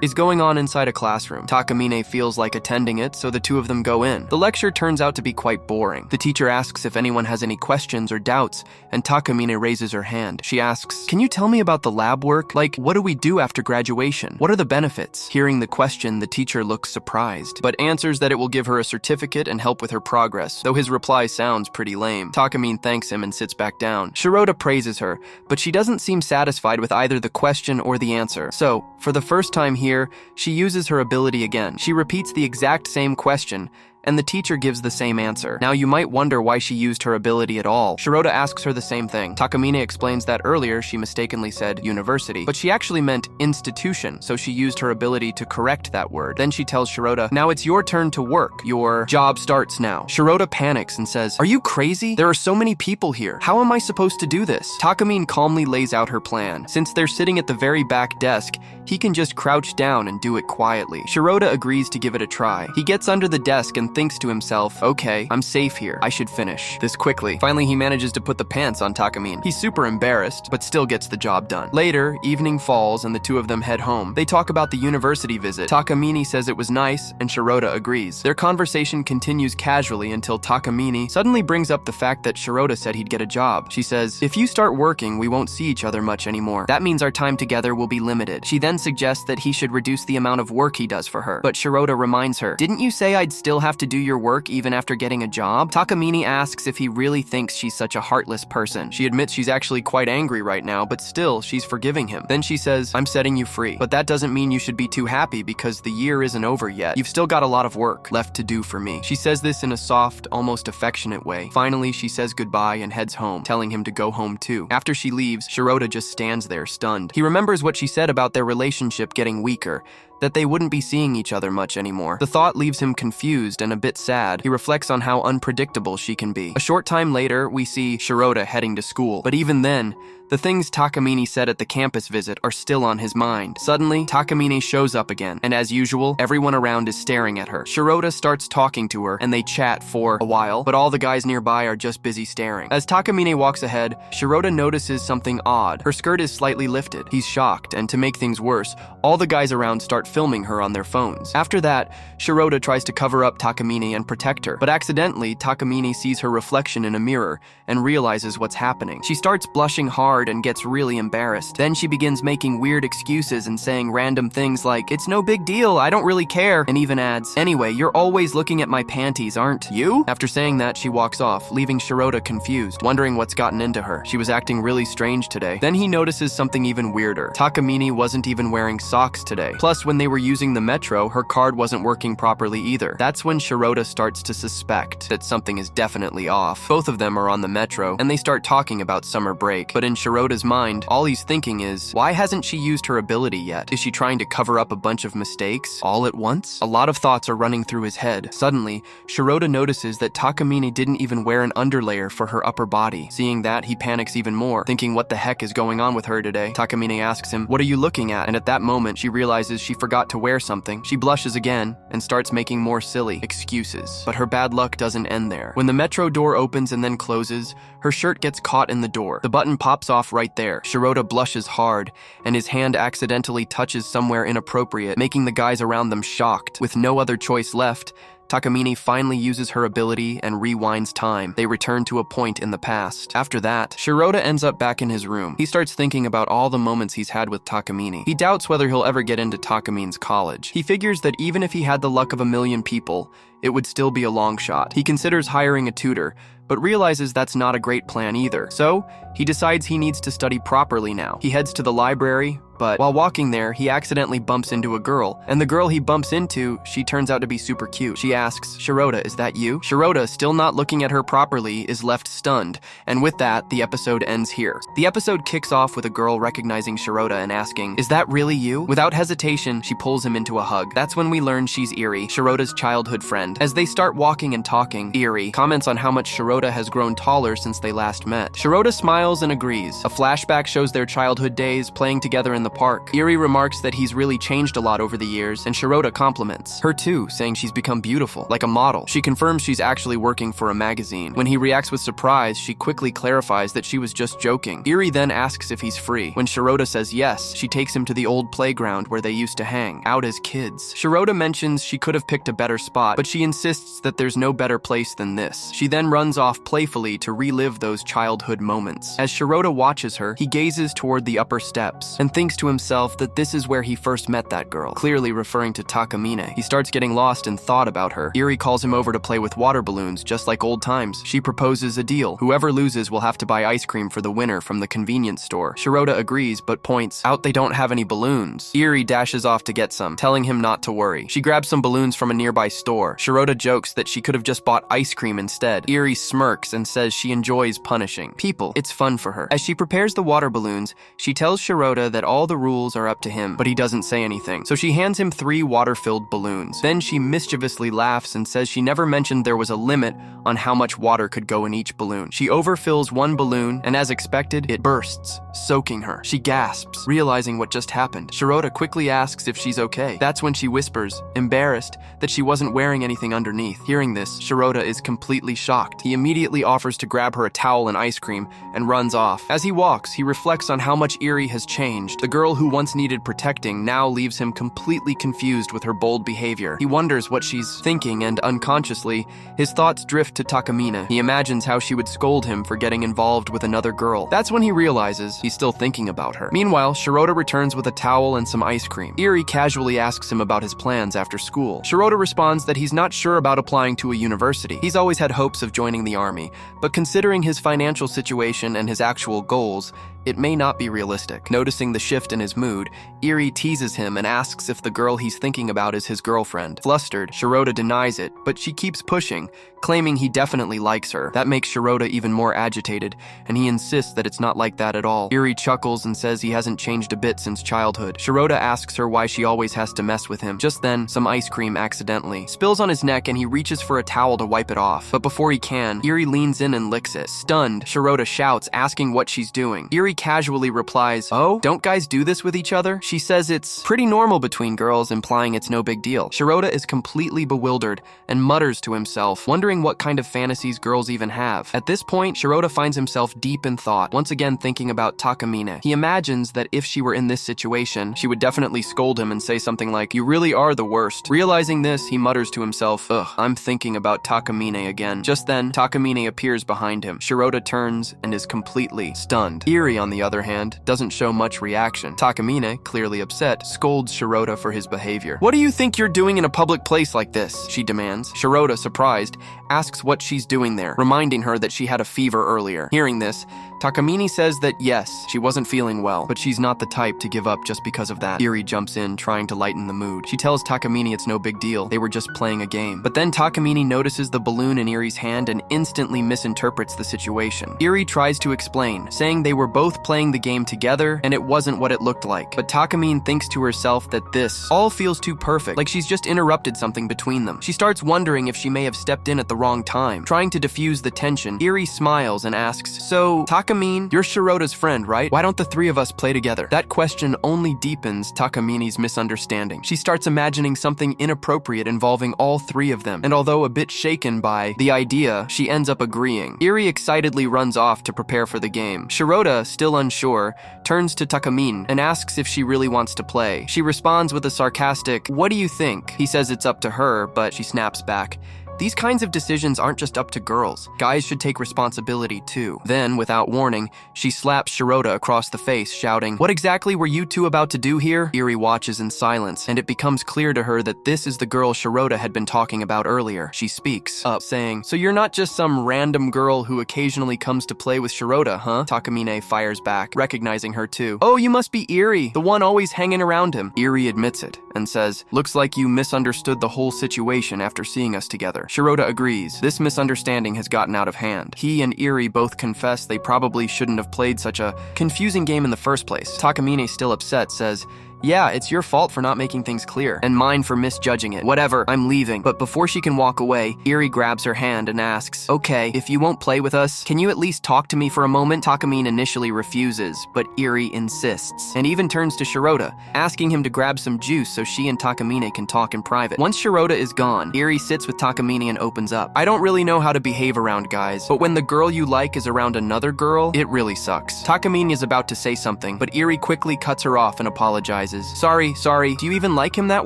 is going on inside a classroom. Takamine feels like attending it, so the two of them go in. The lecture turns out to be quite boring. The teacher asks if anyone has any questions or doubts, and Takamine raises her hand. She asks, can you tell me about the lab work? Like, what do we do after graduation? What are the benefits? Hearing the question, the teacher looks surprised, but answers that it will give her a certificate and help with her progress, though his reply sounds pretty lame. Takamine thanks him and sits back down. Shirota praises her, but she doesn't seem satisfied with either the question or the answer. So, for the first time here, she uses her ability again. She repeats the exact same question, and the teacher gives the same answer. Now you might wonder why she used her ability at all. Shirota asks her the same thing. Takamine explains that earlier she mistakenly said university, but she actually meant institution, so she used her ability to correct that word. Then she tells Shirota, now it's your turn to work. Your job starts now. Shirota panics and says, are you crazy? There are so many people here. How am I supposed to do this? Takamine calmly lays out her plan. Since they're sitting at the very back desk, he can just crouch down and do it quietly. Shirota agrees to give it a try. He gets under the desk and thinks to himself, okay, I'm safe here. I should finish this quickly. Finally, he manages to put the pants on Takamine. He's super embarrassed, but still gets the job done. Later, evening falls and the two of them head home. They talk about the university visit. Takamine says it was nice, and Shirota agrees. Their conversation continues casually until Takamine suddenly brings up the fact that Shirota said he'd get a job. She says, if you start working, we won't see each other much anymore. That means our time together will be limited. She then suggests that he should reduce the amount of work he does for her. But Shirota reminds her, didn't you say I'd still have to do your work even after getting a job? Takamine asks if he really thinks she's such a heartless person. She admits she's actually quite angry right now, but still, she's forgiving him. Then she says, I'm setting you free. But that doesn't mean you should be too happy because the year isn't over yet. You've still got a lot of work left to do for me. She says this in a soft, almost affectionate way. Finally, she says goodbye and heads home, telling him to go home too. After she leaves, Shirota just stands there, stunned. He remembers what she said about their relationship getting weaker, that they wouldn't be seeing each other much anymore. The thought leaves him confused and a bit sad. He reflects on how unpredictable she can be. A short time later, we see Shirota heading to school. But even then, the things Takamine said at the campus visit are still on his mind. Suddenly, Takamine shows up again, and as usual, everyone around is staring at her. Shirota starts talking to her, and they chat for a while, but all the guys nearby are just busy staring. As Takamine walks ahead, Shirota notices something odd. Her skirt is slightly lifted. He's shocked, and to make things worse, all the guys around start filming her on their phones. After that, Shirota tries to cover up Takamine and protect her, but accidentally, Takamine sees her reflection in a mirror and realizes what's happening. She starts blushing hard hard and gets really embarrassed. Then she begins making weird excuses and saying random things like, "It's no big deal, I don't really care," and even adds, "Anyway, you're always looking at my panties, aren't you?" After saying that, she walks off, leaving Shirota confused, wondering what's gotten into her. She was acting really strange today. Then he notices something even weirder. Takamine wasn't even wearing socks today. Plus, when they were using the metro, her card wasn't working properly either. That's when Shirota starts to suspect that something is definitely off. Both of them are on the metro, and they start talking about summer break. But in Shirota's mind, all he's thinking is, why hasn't she used her ability yet? Is she trying to cover up a bunch of mistakes all at once? A lot of thoughts are running through his head. Suddenly, Shirota notices that Takamine didn't even wear an underlayer for her upper body. Seeing that, he panics even more, thinking what the heck is going on with her today. Takamine asks him, "What are you looking at?" And at that moment, she realizes she forgot to wear something. She blushes again and starts making more silly excuses. But her bad luck doesn't end there. When the metro door opens and then closes, her shirt gets caught in the door. The button pops off right there. Shirota blushes hard, and his hand accidentally touches somewhere inappropriate, making the guys around them shocked. With no other choice left, Takamine finally uses her ability and rewinds time. They return to a point in the past. After that, Shirota ends up back in his room. He starts thinking about all the moments he's had with Takamine. He doubts whether he'll ever get into Takamine's college. He figures that even if he had the luck of 1,000,000 people, it would still be a long shot. He considers hiring a tutor, but realizes that's not a great plan either. So, he decides he needs to study properly now. He heads to the library, but while walking there, he accidentally bumps into a girl. And the girl he bumps into, she turns out to be super cute. She asks, "Shirota, is that you?" Shirota, still not looking at her properly, is left stunned. And with that, the episode ends here. The episode kicks off with a girl recognizing Shirota and asking, "Is that really you?" Without hesitation, she pulls him into a hug. That's when we learn she's Eri, Shirota's childhood friend. As they start walking and talking, Eri comments on how much Shirota has grown taller since they last met. Shirota smiles and agrees. A flashback shows their childhood days playing together in the park. Eri remarks that he's really changed a lot over the years, and Shirota compliments her too, saying she's become beautiful, like a model. She confirms she's actually working for a magazine. When he reacts with surprise, she quickly clarifies that she was just joking. Eri then asks if he's free. When Shirota says yes, she takes him to the old playground where they used to hang out as kids. Shirota mentions she could have picked a better spot, but she insists that there's no better place than this. She then runs off playfully to relive those childhood moments. As Shirota watches her, he gazes toward the upper steps and thinks to himself that this is where he first met that girl, clearly referring to Takamine. He starts getting lost in thought about her. Eri calls him over to play with water balloons, just like old times. She proposes a deal. Whoever loses will have to buy ice cream for the winner from the convenience store. Shirota agrees, but points out they don't have any balloons. Eri dashes off to get some, telling him not to worry. She grabs some balloons from a nearby store. Shirota jokes that she could have just bought ice cream instead. Eri smirks and says she enjoys punishing people. It's fun for her. As she prepares the water balloons, she tells Shirota that all the rules are up to him, but he doesn't say anything. So she hands him 3 water-filled balloons. Then she mischievously laughs and says she never mentioned there was a limit on how much water could go in each balloon. She overfills one balloon, and as expected, it bursts, soaking her. She gasps, realizing what just happened. Shirota quickly asks if she's okay. That's when she whispers, embarrassed, that she wasn't wearing anything underneath. Hearing this, Shirota is completely shocked. He immediately offers to grab her a towel and ice cream and runs off. As he walks, he reflects on how much Eri has changed. The girl who once needed protecting now leaves him completely confused with her bold behavior. He wonders what she's thinking, and unconsciously, his thoughts drift to Takamina. He imagines how she would scold him for getting involved with another girl. That's when he realizes he's still thinking about her. Meanwhile, Shirota returns with a towel and some ice cream. Eri casually asks him about his plans after school. Shirota responds that he's not sure about applying to a university. He's always had hopes of joining the army, but considering his financial situation and his actual goals, it may not be realistic. Noticing the shift in his mood, Eri teases him and asks if the girl he's thinking about is his girlfriend. Flustered, Shirota denies it, but she keeps pushing, claiming he definitely likes her. That makes Shirota even more agitated, and he insists that it's not like that at all. Eri chuckles and says he hasn't changed a bit since childhood. Shirota asks her why she always has to mess with him. Just then, some ice cream accidentally spills on his neck and he reaches for a towel to wipe it off. But before he can, Eri leans in and licks it. Stunned, Shirota shouts, asking what she's doing. Eri casually replies, "Oh, don't guys do this with each other?" She says it's pretty normal between girls, implying it's no big deal. Shirota is completely bewildered and mutters to himself, wondering what kind of fantasies girls even have. At this point, Shirota finds himself deep in thought, once again thinking about Takamine. He imagines that if she were in this situation, she would definitely scold him and say something like, "You really are the worst." Realizing this, he mutters to himself, "Ugh, I'm thinking about Takamine again." Just then, Takamine appears behind him. Shirota turns and is completely stunned. Eri, on the other hand, doesn't show much reaction. Takamine, clearly upset, scolds Shirota for his behavior. "What do you think you're doing in a public place like this?" she demands. Shirota, surprised, asks what she's doing there, reminding her that she had a fever earlier. Hearing this, Takamine says that yes, she wasn't feeling well, but she's not the type to give up just because of that. Eri jumps in, trying to lighten the mood. She tells Takamine it's no big deal, they were just playing a game. But then Takamine notices the balloon in Eri's hand and instantly misinterprets the situation. Eri tries to explain, saying they were both playing the game together and it wasn't what it looked like. But Takamine thinks to herself that this all feels too perfect, like she's just interrupted something between them. She starts wondering if she may have stepped in at the wrong time. Trying to diffuse the tension, Eri smiles and asks, "So, Takamine, you're Shirota's friend, right? Why don't the three of us play together?" That question only deepens Takamine's misunderstanding. She starts imagining something inappropriate involving all three of them, and although a bit shaken by the idea, she ends up agreeing. Eri excitedly runs off to prepare for the game. Shirota, still unsure, turns to Takamine and asks if she really wants to play. She responds with a sarcastic, "What do you think?" He says it's up to her, but she snaps back, "These kinds of decisions aren't just up to girls. Guys should take responsibility too." Then, without warning, she slaps Shirota across the face, shouting, "What exactly were you two about to do here?" Eri watches in silence, and it becomes clear to her that this is the girl Shirota had been talking about earlier. She speaks up, saying, "So you're not just some random girl who occasionally comes to play with Shirota, huh?" Takamine fires back, recognizing her too. "Oh, you must be Eri, the one always hanging around him." Eri admits it, and says, "Looks like you misunderstood the whole situation after seeing us together." Shirota agrees. This misunderstanding has gotten out of hand. He and Eri both confess they probably shouldn't have played such a confusing game in the first place. Takamine, still upset, says, "Yeah, it's your fault for not making things clear, and mine for misjudging it. Whatever, I'm leaving." But before she can walk away, Eri grabs her hand and asks, "Okay, if you won't play with us, can you at least talk to me for a moment?" Takamine initially refuses, but Eri insists, and even turns to Shirota, asking him to grab some juice so she and Takamine can talk in private. Once Shirota is gone, Eri sits with Takamine and opens up. "I don't really know how to behave around guys, but when the girl you like is around another girl, it really sucks." Takamine is about to say something, but Eri quickly cuts her off and apologizes. Sorry, do you even like him that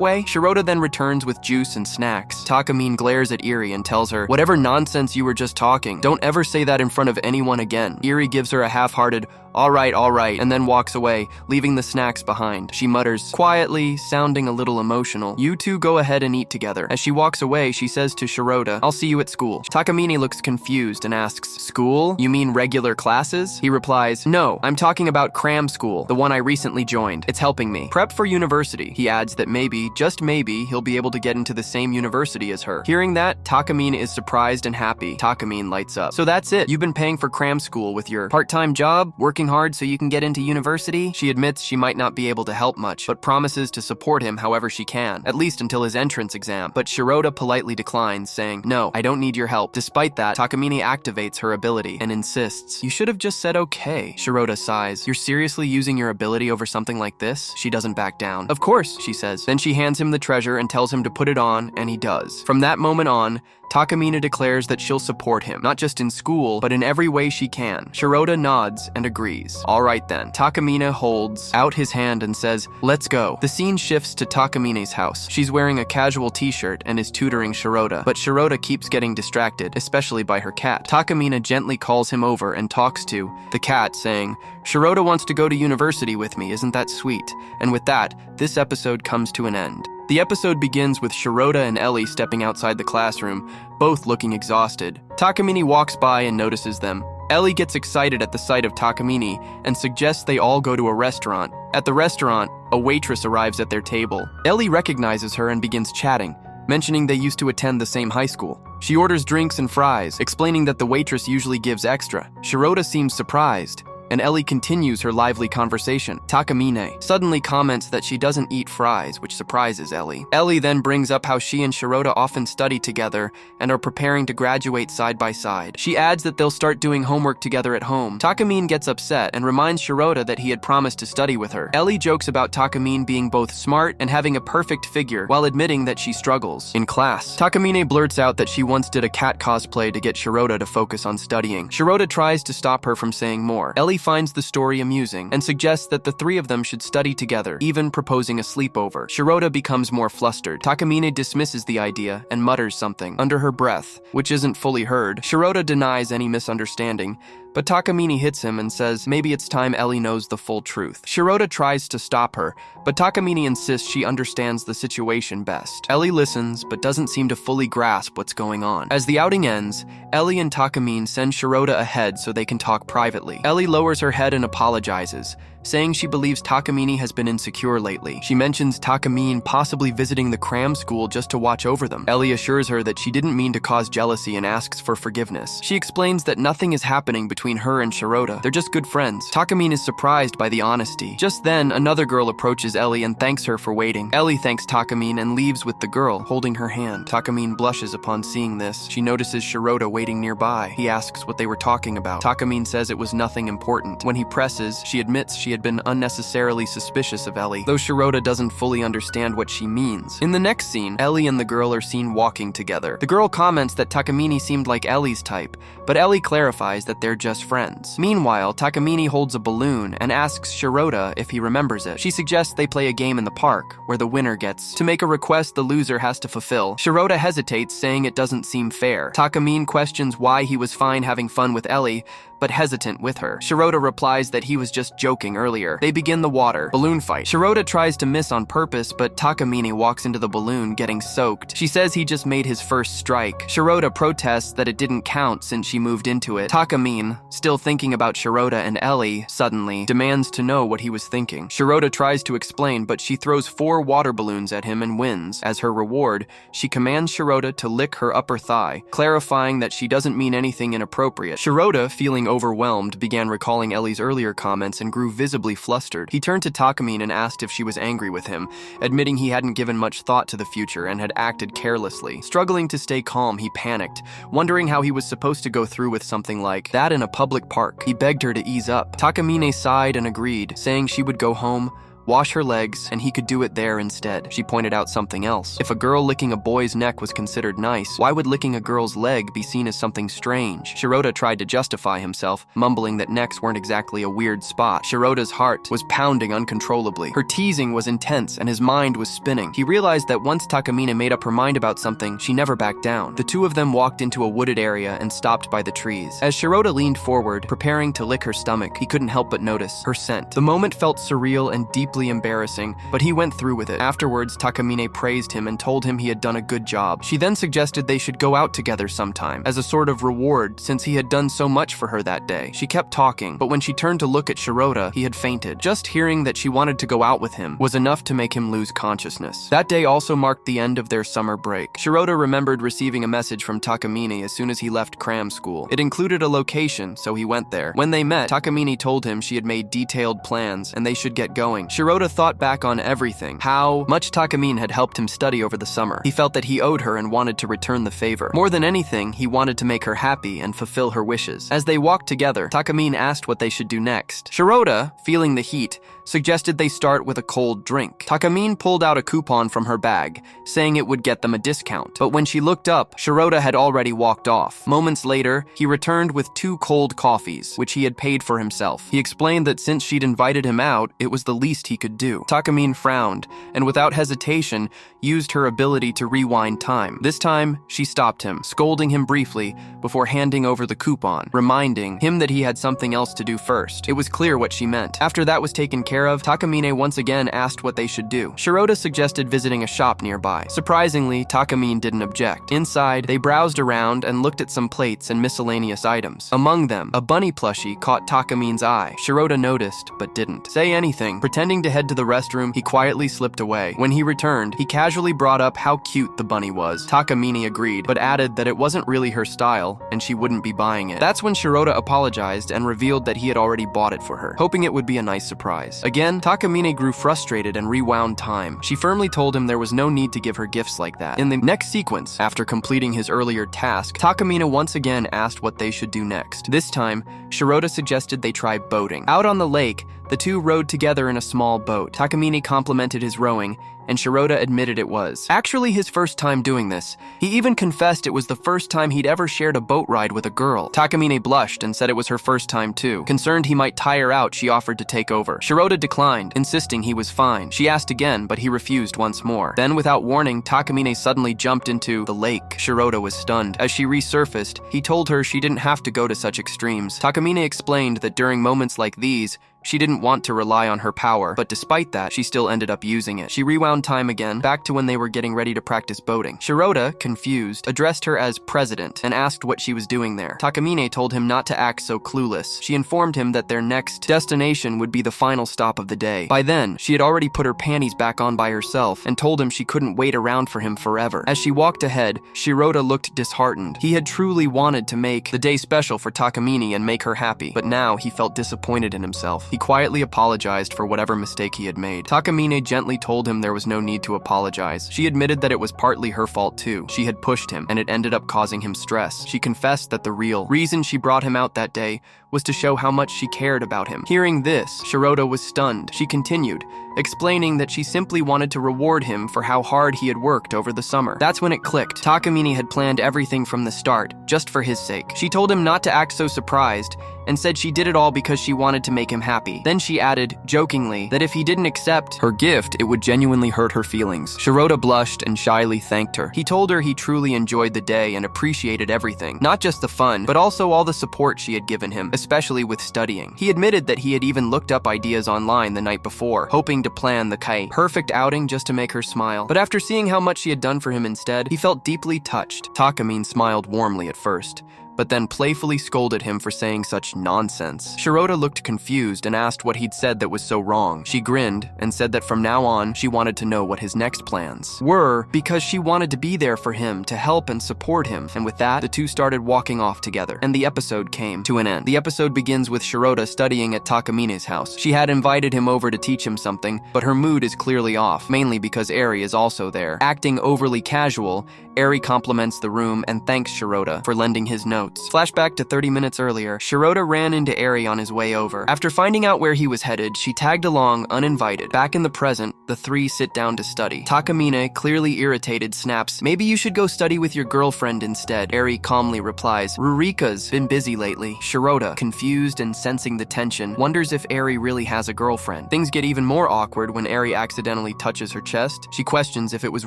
way?" Shirota then returns with juice and snacks. Takamine glares at Eri and tells her, "Whatever nonsense you were just talking, don't ever say that in front of anyone again." Eri gives her a half-hearted, all right, and then walks away, leaving the snacks behind. She mutters, quietly, sounding a little emotional, "You two go ahead and eat together." As she walks away, she says to Shirota, "I'll see you at school." Takamine looks confused and asks, "School? You mean regular classes?" He replies, "No, I'm talking about cram school, the one I recently joined. It's helping me prep for university." He adds that maybe, just maybe, he'll be able to get into the same university as her. Hearing that, Takamine is surprised and happy. Takamine lights up. "So that's it? You've been paying for cram school with your part-time job, working hard so you can get into university?" She admits she might not be able to help much, but promises to support him however she can, at least until his entrance exam. But Shirota politely declines, saying, "No, I don't need your help." Despite that, Takamine activates her ability and insists, "You should have just said okay." Shirota sighs, "You're seriously using your ability over something like this?" She doesn't back down. "Of course," she says. Then she hands him the treasure and tells him to put it on, and he does. From that moment on, Takamina declares that she'll support him, not just in school, but in every way she can. Shirota nods and agrees. All right then. Takamina holds out his hand and says, "Let's go." The scene shifts to Takamine's house. She's wearing a casual t-shirt and is tutoring Shirota, but Shirota keeps getting distracted, especially by her cat. Takamina gently calls him over and talks to the cat, saying, "Shirota wants to go to university with me, isn't that sweet?" And with that, this episode comes to an end. The episode begins with Shirota and Ecchi stepping outside the classroom, both looking exhausted. Takamine walks by and notices them. Ecchi gets excited at the sight of Takamine and suggests they all go to a restaurant. At the restaurant, a waitress arrives at their table. Ecchi recognizes her and begins chatting, mentioning they used to attend the same high school. She orders drinks and fries, explaining that the waitress usually gives extra. Shirota seems surprised, and Ecchi continues her lively conversation. Takamine suddenly comments that she doesn't eat fries, which surprises Ecchi. Ecchi then brings up how she and Shirota often study together and are preparing to graduate side by side. She adds that they'll start doing homework together at home. Takamine gets upset and reminds Shirota that he had promised to study with her. Ecchi jokes about Takamine being both smart and having a perfect figure, while admitting that she struggles in class. Takamine blurts out that she once did a cat cosplay to get Shirota to focus on studying. Shirota tries to stop her from saying more. Ecchi finds the story amusing and suggests that the three of them should study together, even proposing a sleepover. Shirota becomes more flustered. Takamine dismisses the idea and mutters something under her breath, which isn't fully heard. Shirota denies any misunderstanding, but Takamine hits him and says maybe it's time Ellie knows the full truth. Shirota tries to stop her, but Takamine insists she understands the situation best. Ellie listens, but doesn't seem to fully grasp what's going on. As the outing ends, Ellie and Takamine send Shirota ahead so they can talk privately. Ellie lowers her head and apologizes, saying she believes Takamine has been insecure lately. She mentions Takamine possibly visiting the cram school just to watch over them. Ellie assures her that she didn't mean to cause jealousy and asks for forgiveness. She explains that nothing is happening between her and Shirota. They're just good friends. Takamine is surprised by the honesty. Just then, another girl approaches Ellie and thanks her for waiting. Ellie thanks Takamine and leaves with the girl, holding her hand. Takamine blushes upon seeing this. She notices Shirota waiting nearby. He asks what they were talking about. Takamine says it was nothing important. When he presses, she admits she had been unnecessarily suspicious of Ellie, though Shirota doesn't fully understand what she means. In the next scene, Ellie and the girl are seen walking together. The girl comments that Takamine seemed like Ellie's type, but Ellie clarifies that they're just friends. Meanwhile, Takamine holds a balloon and asks Shirota if he remembers it. She suggests they play a game in the park, where the winner gets to make a request the loser has to fulfill. Shirota hesitates, saying it doesn't seem fair. Takamine questions why he was fine having fun with Ellie, but hesitant with her. Shirota replies that he was just joking earlier. They begin the water balloon fight. Shirota tries to miss on purpose, but Takamine walks into the balloon, getting soaked. She says he just made his first strike. Shirota protests that it didn't count since she moved into it. Takamine, still thinking about Shirota and Ellie, suddenly demands to know what he was thinking. Shirota tries to explain, but she throws 4 water balloons at him and wins. As her reward, she commands Shirota to lick her upper thigh, clarifying that she doesn't mean anything inappropriate. Shirota, feeling overwhelmed, began recalling Ellie's earlier comments and grew visibly flustered. He turned to Takamine and asked if she was angry with him, admitting he hadn't given much thought to the future and had acted carelessly. Struggling to stay calm, he panicked, wondering how he was supposed to go through with something like that in a public park. He begged her to ease up. Takamine sighed and agreed, saying she would go home, wash her legs, and he could do it there instead. She pointed out something else. If a girl licking a boy's neck was considered nice, why would licking a girl's leg be seen as something strange? Shirota tried to justify himself, mumbling that necks weren't exactly a weird spot. Shirota's heart was pounding uncontrollably. Her teasing was intense, and his mind was spinning. He realized that once Takamine made up her mind about something, she never backed down. The two of them walked into a wooded area and stopped by the trees. As Shirota leaned forward, preparing to lick her stomach, he couldn't help but notice her scent. The moment felt surreal and deeply embarrassing, but he went through with it. Afterwards, Takamine praised him and told him he had done a good job. She then suggested they should go out together sometime, as a sort of reward since he had done so much for her that day. She kept talking, but when she turned to look at Shirota, he had fainted. Just hearing that she wanted to go out with him was enough to make him lose consciousness. That day also marked the end of their summer break. Shirota remembered receiving a message from Takamine as soon as he left cram school. It included a location, so he went there. When they met, Takamine told him she had made detailed plans and they should get going. Shirota thought back on everything, how much Takamine had helped him study over the summer. He felt that he owed her and wanted to return the favor. More than anything, he wanted to make her happy and fulfill her wishes. As they walked together, Takamine asked what they should do next. Shirota, feeling the heat, suggested they start with a cold drink. Takamine pulled out a coupon from her bag, saying it would get them a discount. But when she looked up, Shirota had already walked off. Moments later, he returned with 2 cold coffees, which he had paid for himself. He explained that since she'd invited him out, it was the least he could do. Takamine frowned, and without hesitation, used her ability to rewind time. This time, she stopped him, scolding him briefly before handing over the coupon, reminding him that he had something else to do first. It was clear what she meant. After that was taken care of, Takamine once again asked what they should do. Shirota suggested visiting a shop nearby. Surprisingly, Takamine didn't object. Inside, they browsed around and looked at some plates and miscellaneous items. Among them, a bunny plushie caught Takamine's eye. Shirota noticed, but didn't say anything. Pretending to head to the restroom, he quietly slipped away. When he returned, he casually brought up how cute the bunny was. Takamine agreed, but added that it wasn't really her style, and she wouldn't be buying it. That's when Shirota apologized and revealed that he had already bought it for her, hoping it would be a nice surprise. Again, Takamine grew frustrated and rewound time. She firmly told him there was no need to give her gifts like that. In the next sequence, after completing his earlier task, Takamine once again asked what they should do next. This time, Shirota suggested they try boating. Out on the lake, the two rowed together in a small boat. Takamine complimented his rowing, and Shirota admitted it was actually his first time doing this. He even confessed it was the first time he'd ever shared a boat ride with a girl. Takamine blushed and said it was her first time too. Concerned he might tire out, she offered to take over. Shirota declined, insisting he was fine. She asked again, but he refused once more. Then, without warning, Takamine suddenly jumped into the lake. Shirota was stunned. As she resurfaced, he told her she didn't have to go to such extremes. Takamine explained that during moments like these, she didn't want to rely on her power, but despite that, she still ended up using it. She rewound time again, back to when they were getting ready to practice boating. Shirota, confused, addressed her as president and asked what she was doing there. Takamine told him not to act so clueless. She informed him that their next destination would be the final stop of the day. By then, she had already put her panties back on by herself and told him she couldn't wait around for him forever. As she walked ahead, Shirota looked disheartened. He had truly wanted to make the day special for Takamine and make her happy, but now he felt disappointed in himself. He quietly apologized for whatever mistake he had made. Takamine gently told him there was no need to apologize. She admitted that it was partly her fault too. She had pushed him, and it ended up causing him stress. She confessed that the real reason she brought him out that day was to show how much she cared about him. Hearing this, Shirota was stunned. She continued, explaining that she simply wanted to reward him for how hard he had worked over the summer. That's when it clicked. Takamine had planned everything from the start, just for his sake. She told him not to act so surprised, and said she did it all because she wanted to make him happy. Then she added, jokingly, that if he didn't accept her gift, it would genuinely hurt her feelings. Shirota blushed and shyly thanked her. He told her he truly enjoyed the day and appreciated everything, not just the fun, but also all the support she had given him, especially with studying. He admitted that he had even looked up ideas online the night before, hoping to plan the perfect outing just to make her smile. But after seeing how much she had done for him instead, he felt deeply touched. Takamine smiled warmly at first, but then playfully scolded him for saying such nonsense. Shirota looked confused and asked what he'd said that was so wrong. She grinned and said that from now on, she wanted to know what his next plans were because she wanted to be there for him, to help and support him. And with that, the two started walking off together, and the episode came to an end. The episode begins with Shirota studying at Takamine's house. She had invited him over to teach him something, but her mood is clearly off, mainly because Eri is also there. Acting overly casual, Eri compliments the room and thanks Shirota for lending his notes. Flashback to 30 minutes earlier, Shirota ran into Eri on his way over. After finding out where he was headed, she tagged along uninvited. Back in the present, the three sit down to study. Takamine, clearly irritated, snaps, "Maybe you should go study with your girlfriend instead." Eri calmly replies, "Rurika's been busy lately." Shirota, confused and sensing the tension, wonders if Eri really has a girlfriend. Things get even more awkward when Eri accidentally touches her chest. She questions if it was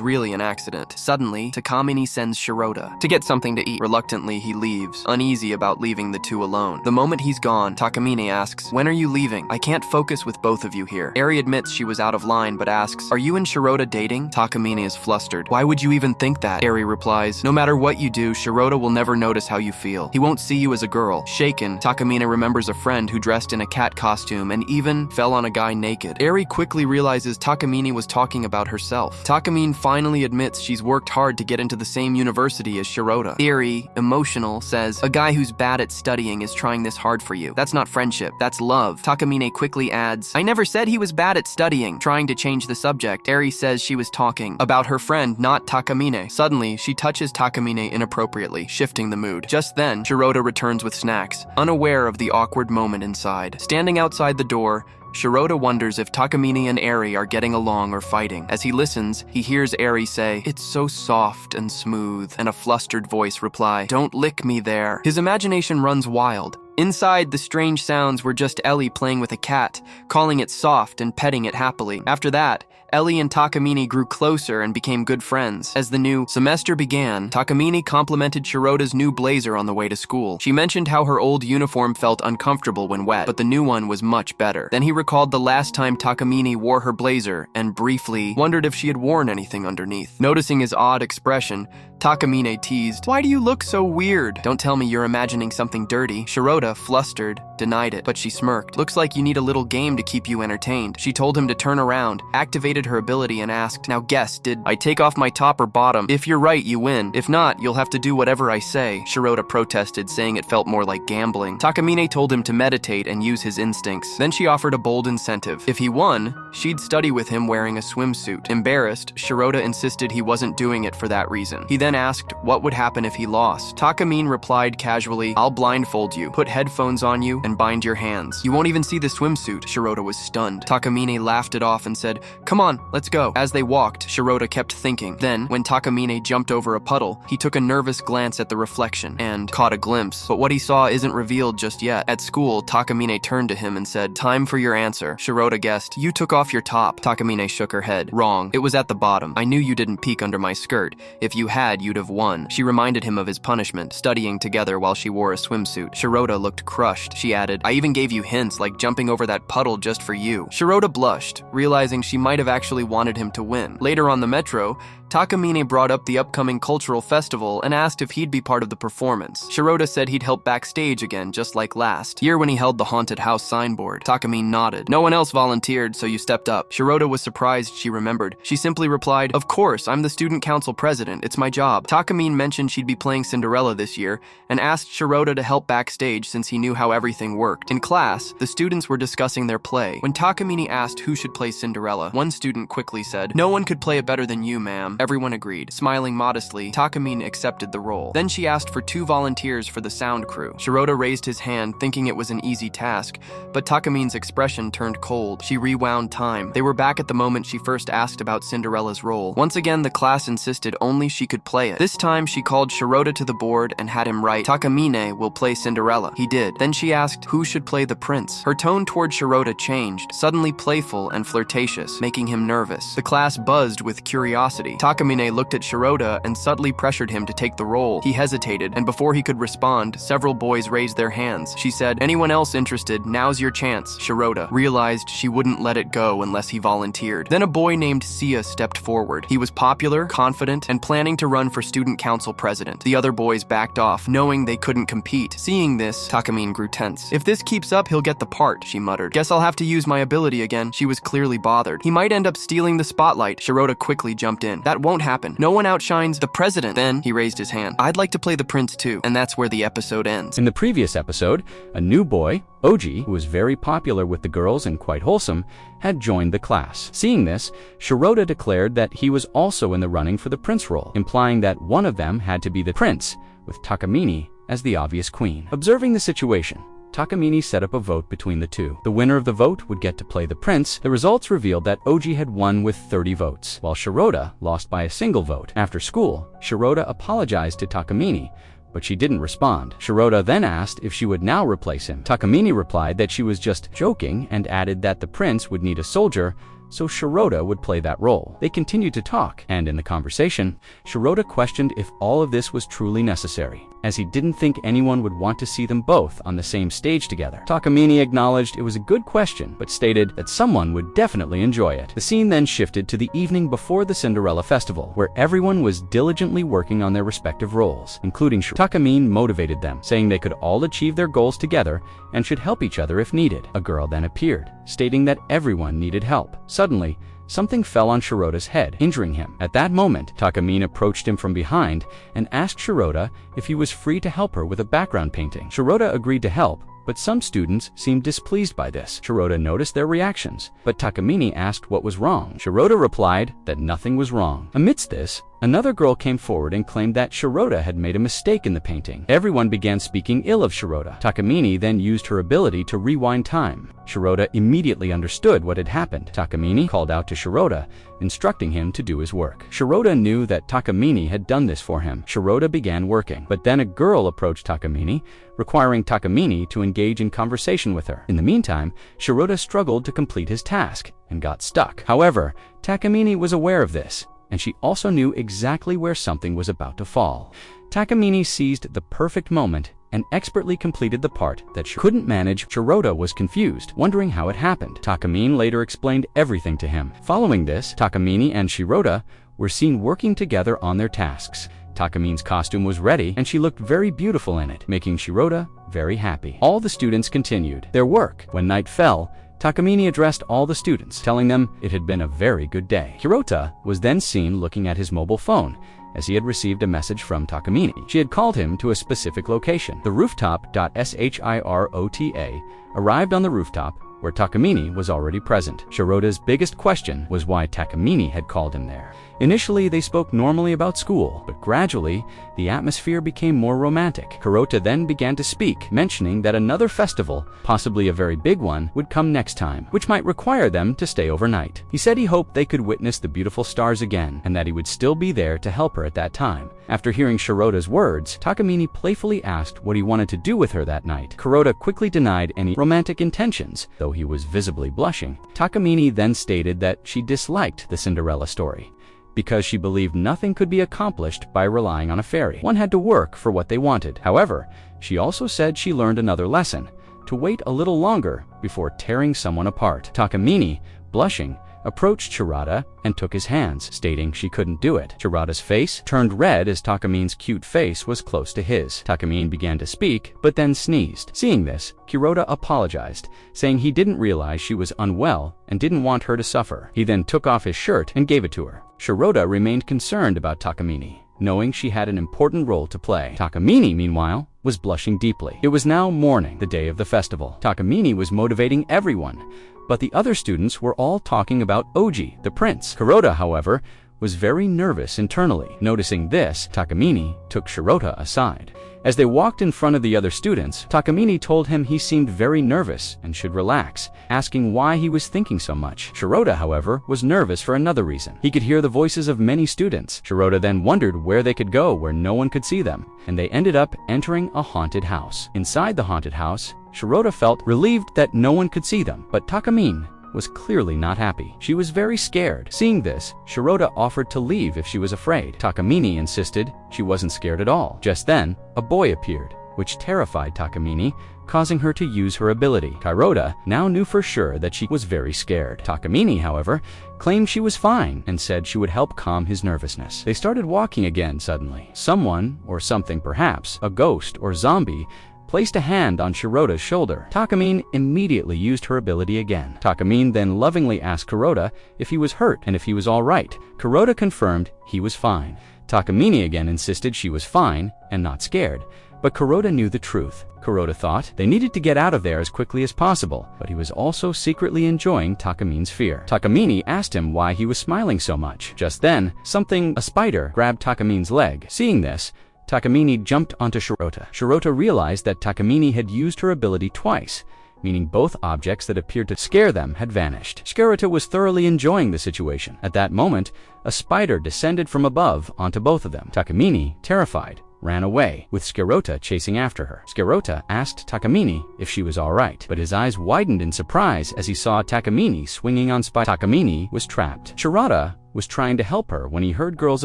really an accident. Suddenly, Takamine sends Shirota to get something to eat. Reluctantly, he leaves, uneasy about leaving the two alone. The moment he's gone, Takamine asks, "When are you leaving? I can't focus with both of you here." Eri admits she was out of line, but asks, "Are you and Shirota dating?" Takamine is flustered. "Why would you even think that?" Eri replies, "No matter what you do, Shirota will never notice how you feel. He won't see you as a girl." Shaken, Takamine remembers a friend who dressed in a cat costume and even fell on a guy naked. Eri quickly realizes Takamine was talking about herself. Takamine finally admits she's worked hard to get into the same university as Shirota. Eri, emotional, says, "A guy who's bad at studying is trying this hard for you. That's not friendship, that's love." Takamine quickly adds, "I never said he was bad at studying." Trying to change the subject, Eri says she was talking about her friend, not Takamine. Suddenly, she touches Takamine inappropriately, shifting the mood. Just then, Shirota returns with snacks, unaware of the awkward moment inside. Standing outside the door, Shirota wonders if Takamine and Eri are getting along or fighting. As he listens, he hears Eri say, "It's so soft and smooth," and a flustered voice reply, "Don't lick me there." His imagination runs wild. Inside, the strange sounds were just Ellie playing with a cat, calling it soft and petting it happily. After that, Ellie and Takamine grew closer and became good friends. As the new semester began, Takamine complimented Shirota's new blazer on the way to school. She mentioned how her old uniform felt uncomfortable when wet, but the new one was much better. Then he recalled the last time Takamine wore her blazer and briefly wondered if she had worn anything underneath. Noticing his odd expression, Takamine teased, "Why do you look so weird? Don't tell me you're imagining something dirty." Shirota, flustered, denied it, but she smirked. "Looks like you need a little game to keep you entertained." She told him to turn around, activated her ability, and asked, "Now guess, did I take off my top or bottom? If you're right, you win. If not, you'll have to do whatever I say." Shirota protested, saying it felt more like gambling. Takamine told him to meditate and use his instincts. Then she offered a bold incentive. If he won, she'd study with him wearing a swimsuit. Embarrassed, Shirota insisted he wasn't doing it for that reason. He then then asked what would happen if he lost. Takamine replied casually, "I'll blindfold you, put headphones on you, and bind your hands. You won't even see the swimsuit." Shirota was stunned. Takamine laughed it off and said, "Come on, let's go." As they walked, Shirota kept thinking. Then, when Takamine jumped over a puddle, he took a nervous glance at the reflection and caught a glimpse. But what he saw isn't revealed just yet. At school, Takamine turned to him and said, "Time for your answer." Shirota guessed, "You took off your top." Takamine shook her head. "Wrong. It was at the bottom. I knew you didn't peek under my skirt. If you had, you'd have won." She reminded him of his punishment, studying together while she wore a swimsuit. Shirota looked crushed. She added, "I even gave you hints, like jumping over that puddle just for you." Shirota blushed, realizing she might have actually wanted him to win. Later on the metro, Takamine brought up the upcoming cultural festival and asked if he'd be part of the performance. Shirota said he'd help backstage again, just like last year when he held the haunted house signboard. Takamine nodded. "No one else volunteered, so you stepped up." Shirota was surprised she remembered. She simply replied, "Of course, I'm the student council president. It's my job." Takamine mentioned she'd be playing Cinderella this year and asked Shirota to help backstage since he knew how everything worked. In class, the students were discussing their play. When Takamine asked who should play Cinderella, one student quickly said, "No one could play it better than you, ma'am." Everyone agreed. Smiling modestly, Takamine accepted the role. Then she asked for 2 volunteers for the sound crew. Shirota raised his hand, thinking it was an easy task, but Takamine's expression turned cold. She rewound time. They were back at the moment she first asked about Cinderella's role. Once again, the class insisted only she could play it. This time, she called Shirota to the board and had him write, "Takamine will play Cinderella." He did. Then she asked who should play the prince. Her tone toward Shirota changed, suddenly playful and flirtatious, making him nervous. The class buzzed with curiosity. Takamine looked at Shirota and subtly pressured him to take the role. He hesitated, and before he could respond, several boys raised their hands. She said, "Anyone else interested? Now's your chance." Shirota realized she wouldn't let it go unless he volunteered. Then a boy named Sia stepped forward. He was popular, confident, and planning to run for student council president. The other boys backed off, knowing they couldn't compete. Seeing this, Takamine grew tense. "If this keeps up, he'll get the part," she muttered. "Guess I'll have to use my ability again." She was clearly bothered. "He might end up stealing the spotlight." Shirota quickly jumped in. "That won't happen. No one outshines the president." Then he raised his hand. "I'd like to play the prince too." And that's where the episode ends. In the previous episode, a new boy, Oji, who was very popular with the girls and quite wholesome, had joined the class. Seeing this, Shirota declared that he was also in the running for the prince role, implying that one of them had to be the prince, with Takamine as the obvious queen. Observing the situation, Takamine set up a vote between the two. The winner of the vote would get to play the prince. The results revealed that Oji had won with 30 votes, while Shirota lost by a single vote. After school, Shirota apologized to Takamine, but she didn't respond. Shirota then asked if she would now replace him. Takamine replied that she was just joking and added that the prince would need a soldier, so Shirota would play that role. They continued to talk, and in the conversation, Shirota questioned if all of this was truly necessary, as he didn't think anyone would want to see them both on the same stage together. Takamine acknowledged it was a good question, but stated that someone would definitely enjoy it. The scene then shifted to the evening before the Cinderella festival, where everyone was diligently working on their respective roles, including Shirota. Takamine motivated them, saying they could all achieve their goals together and should help each other if needed. A girl then appeared, stating that everyone needed help. Suddenly, something fell on Shirota's head, injuring him. At that moment, Takamine approached him from behind and asked Shirota if he was free to help her with a background painting. Shirota agreed to help, but some students seemed displeased by this. Shirota noticed their reactions, but Takamine asked what was wrong. Shirota replied that nothing was wrong. Amidst this, another girl came forward and claimed that Shirota had made a mistake in the painting. Everyone began speaking ill of Shirota. Takamine then used her ability to rewind time. Shirota immediately understood what had happened. Takamine called out to Shirota, instructing him to do his work. Shirota knew that Takamine had done this for him. Shirota began working, but then a girl approached Takamine, requiring Takamine to engage in conversation with her. In the meantime, Shirota struggled to complete his task and got stuck. However, Takamine was aware of this, and she also knew exactly where something was about to fall. Takamine seized the perfect moment and expertly completed the part that she couldn't manage. Shirota was confused, wondering how it happened. Takamine later explained everything to him. Following this, Takamine and Shirota were seen working together on their tasks. Takamine's costume was ready, and she looked very beautiful in it, making Shirota very happy. All the students continued their work. When night fell, Takamine addressed all the students, telling them it had been a very good day. Shirota was then seen looking at his mobile phone, as he had received a message from Takamine. She had called him to a specific location. The Rooftop.shirota arrived on the rooftop, where Takamine was already present. Shirota's biggest question was why Takamine had called him there. Initially, they spoke normally about school, but Gradually, the atmosphere became more romantic. Shirota then began to speak, mentioning that another festival, possibly a very big one, would come next time, which might require them to stay overnight. He said he hoped they could witness the beautiful stars again, and that he would still be there to help her at that time. After hearing Shirota's words, Takamine playfully asked what he wanted to do with her that night. Shirota quickly denied any romantic intentions, though he was visibly blushing. Takamine then stated that she disliked the Cinderella story, because she believed nothing could be accomplished by relying on a fairy. One had to work for what they wanted. However, she also said she learned another lesson: to wait a little longer before tearing someone apart. Takamine, blushing, approached Shirota and took his hands, stating she couldn't do it. Shirota's face turned red as Takamine's cute face was close to his. Takamine began to speak, but then sneezed. Seeing this, Shirota apologized, saying he didn't realize she was unwell and didn't want her to suffer. He then took off his shirt and gave it to her. Shirota remained concerned about Takamine, knowing she had an important role to play. Takamine, meanwhile, was blushing deeply. It was now morning, the day of the festival. Takamine was motivating everyone, but the other students were all talking about Ecchi, the prince. Shirota, however, was very nervous internally. Noticing this, Takamine took Shirota aside. As they walked in front of the other students, Takamine told him he seemed very nervous and should relax, asking why he was thinking so much. Shirota, however, was nervous for another reason. He could hear the voices of many students. Shirota then wondered where they could go where no one could see them, and they ended up entering a haunted house. Inside the haunted house, Shirota felt relieved that no one could see them, but Takamine was clearly not happy. She was very scared. Seeing this, Shirota offered to leave if she was afraid. Takamine insisted she wasn't scared at all. Just then, a boy appeared, which terrified Takamine, causing her to use her ability. Shirota now knew for sure that she was very scared. Takamine, however, claimed she was fine and said she would help calm his nervousness. They started walking again suddenly. Someone, or something perhaps, a ghost or zombie, placed a hand on Shirota's shoulder. Takamine immediately used her ability again. Takamine then lovingly asked Shirota if he was hurt and if he was all right. Shirota confirmed he was fine. Takamine again insisted she was fine and not scared, but Shirota knew the truth. Shirota thought they needed to get out of there as quickly as possible, but he was also secretly enjoying Takamine's fear. Takamine asked him why he was smiling so much. Just then, a spider, grabbed Takamine's leg. Seeing this, Takamine jumped onto Shirota. Shirota realized that Takamine had used her ability twice, meaning both objects that appeared to scare them had vanished. Shirota was thoroughly enjoying the situation. At that moment, a spider descended from above onto both of them. Takamine, terrified, ran away, with Shirota chasing after her. Shirota asked Takamine if she was all right, but his eyes widened in surprise as he saw Takamine swinging on spider. Takamine was trapped. Shirota was trying to help her when he heard girls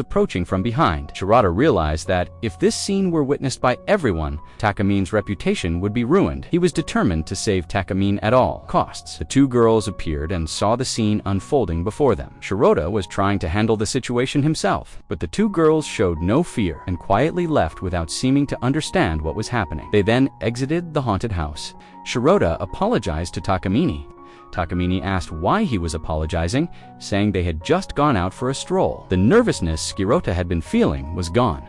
approaching from behind. Shirota realized that if this scene were witnessed by everyone, Takamine's reputation would be ruined. He was determined to save Takamine at all costs. The two girls appeared and saw the scene unfolding before them. Shirota was trying to handle the situation himself, but the two girls showed no fear and quietly left without seeming to understand what was happening. They then exited the haunted house. Shirota apologized to Takamine. Takamine asked why he was apologizing, saying they had just gone out for a stroll. The nervousness Shirota had been feeling was gone.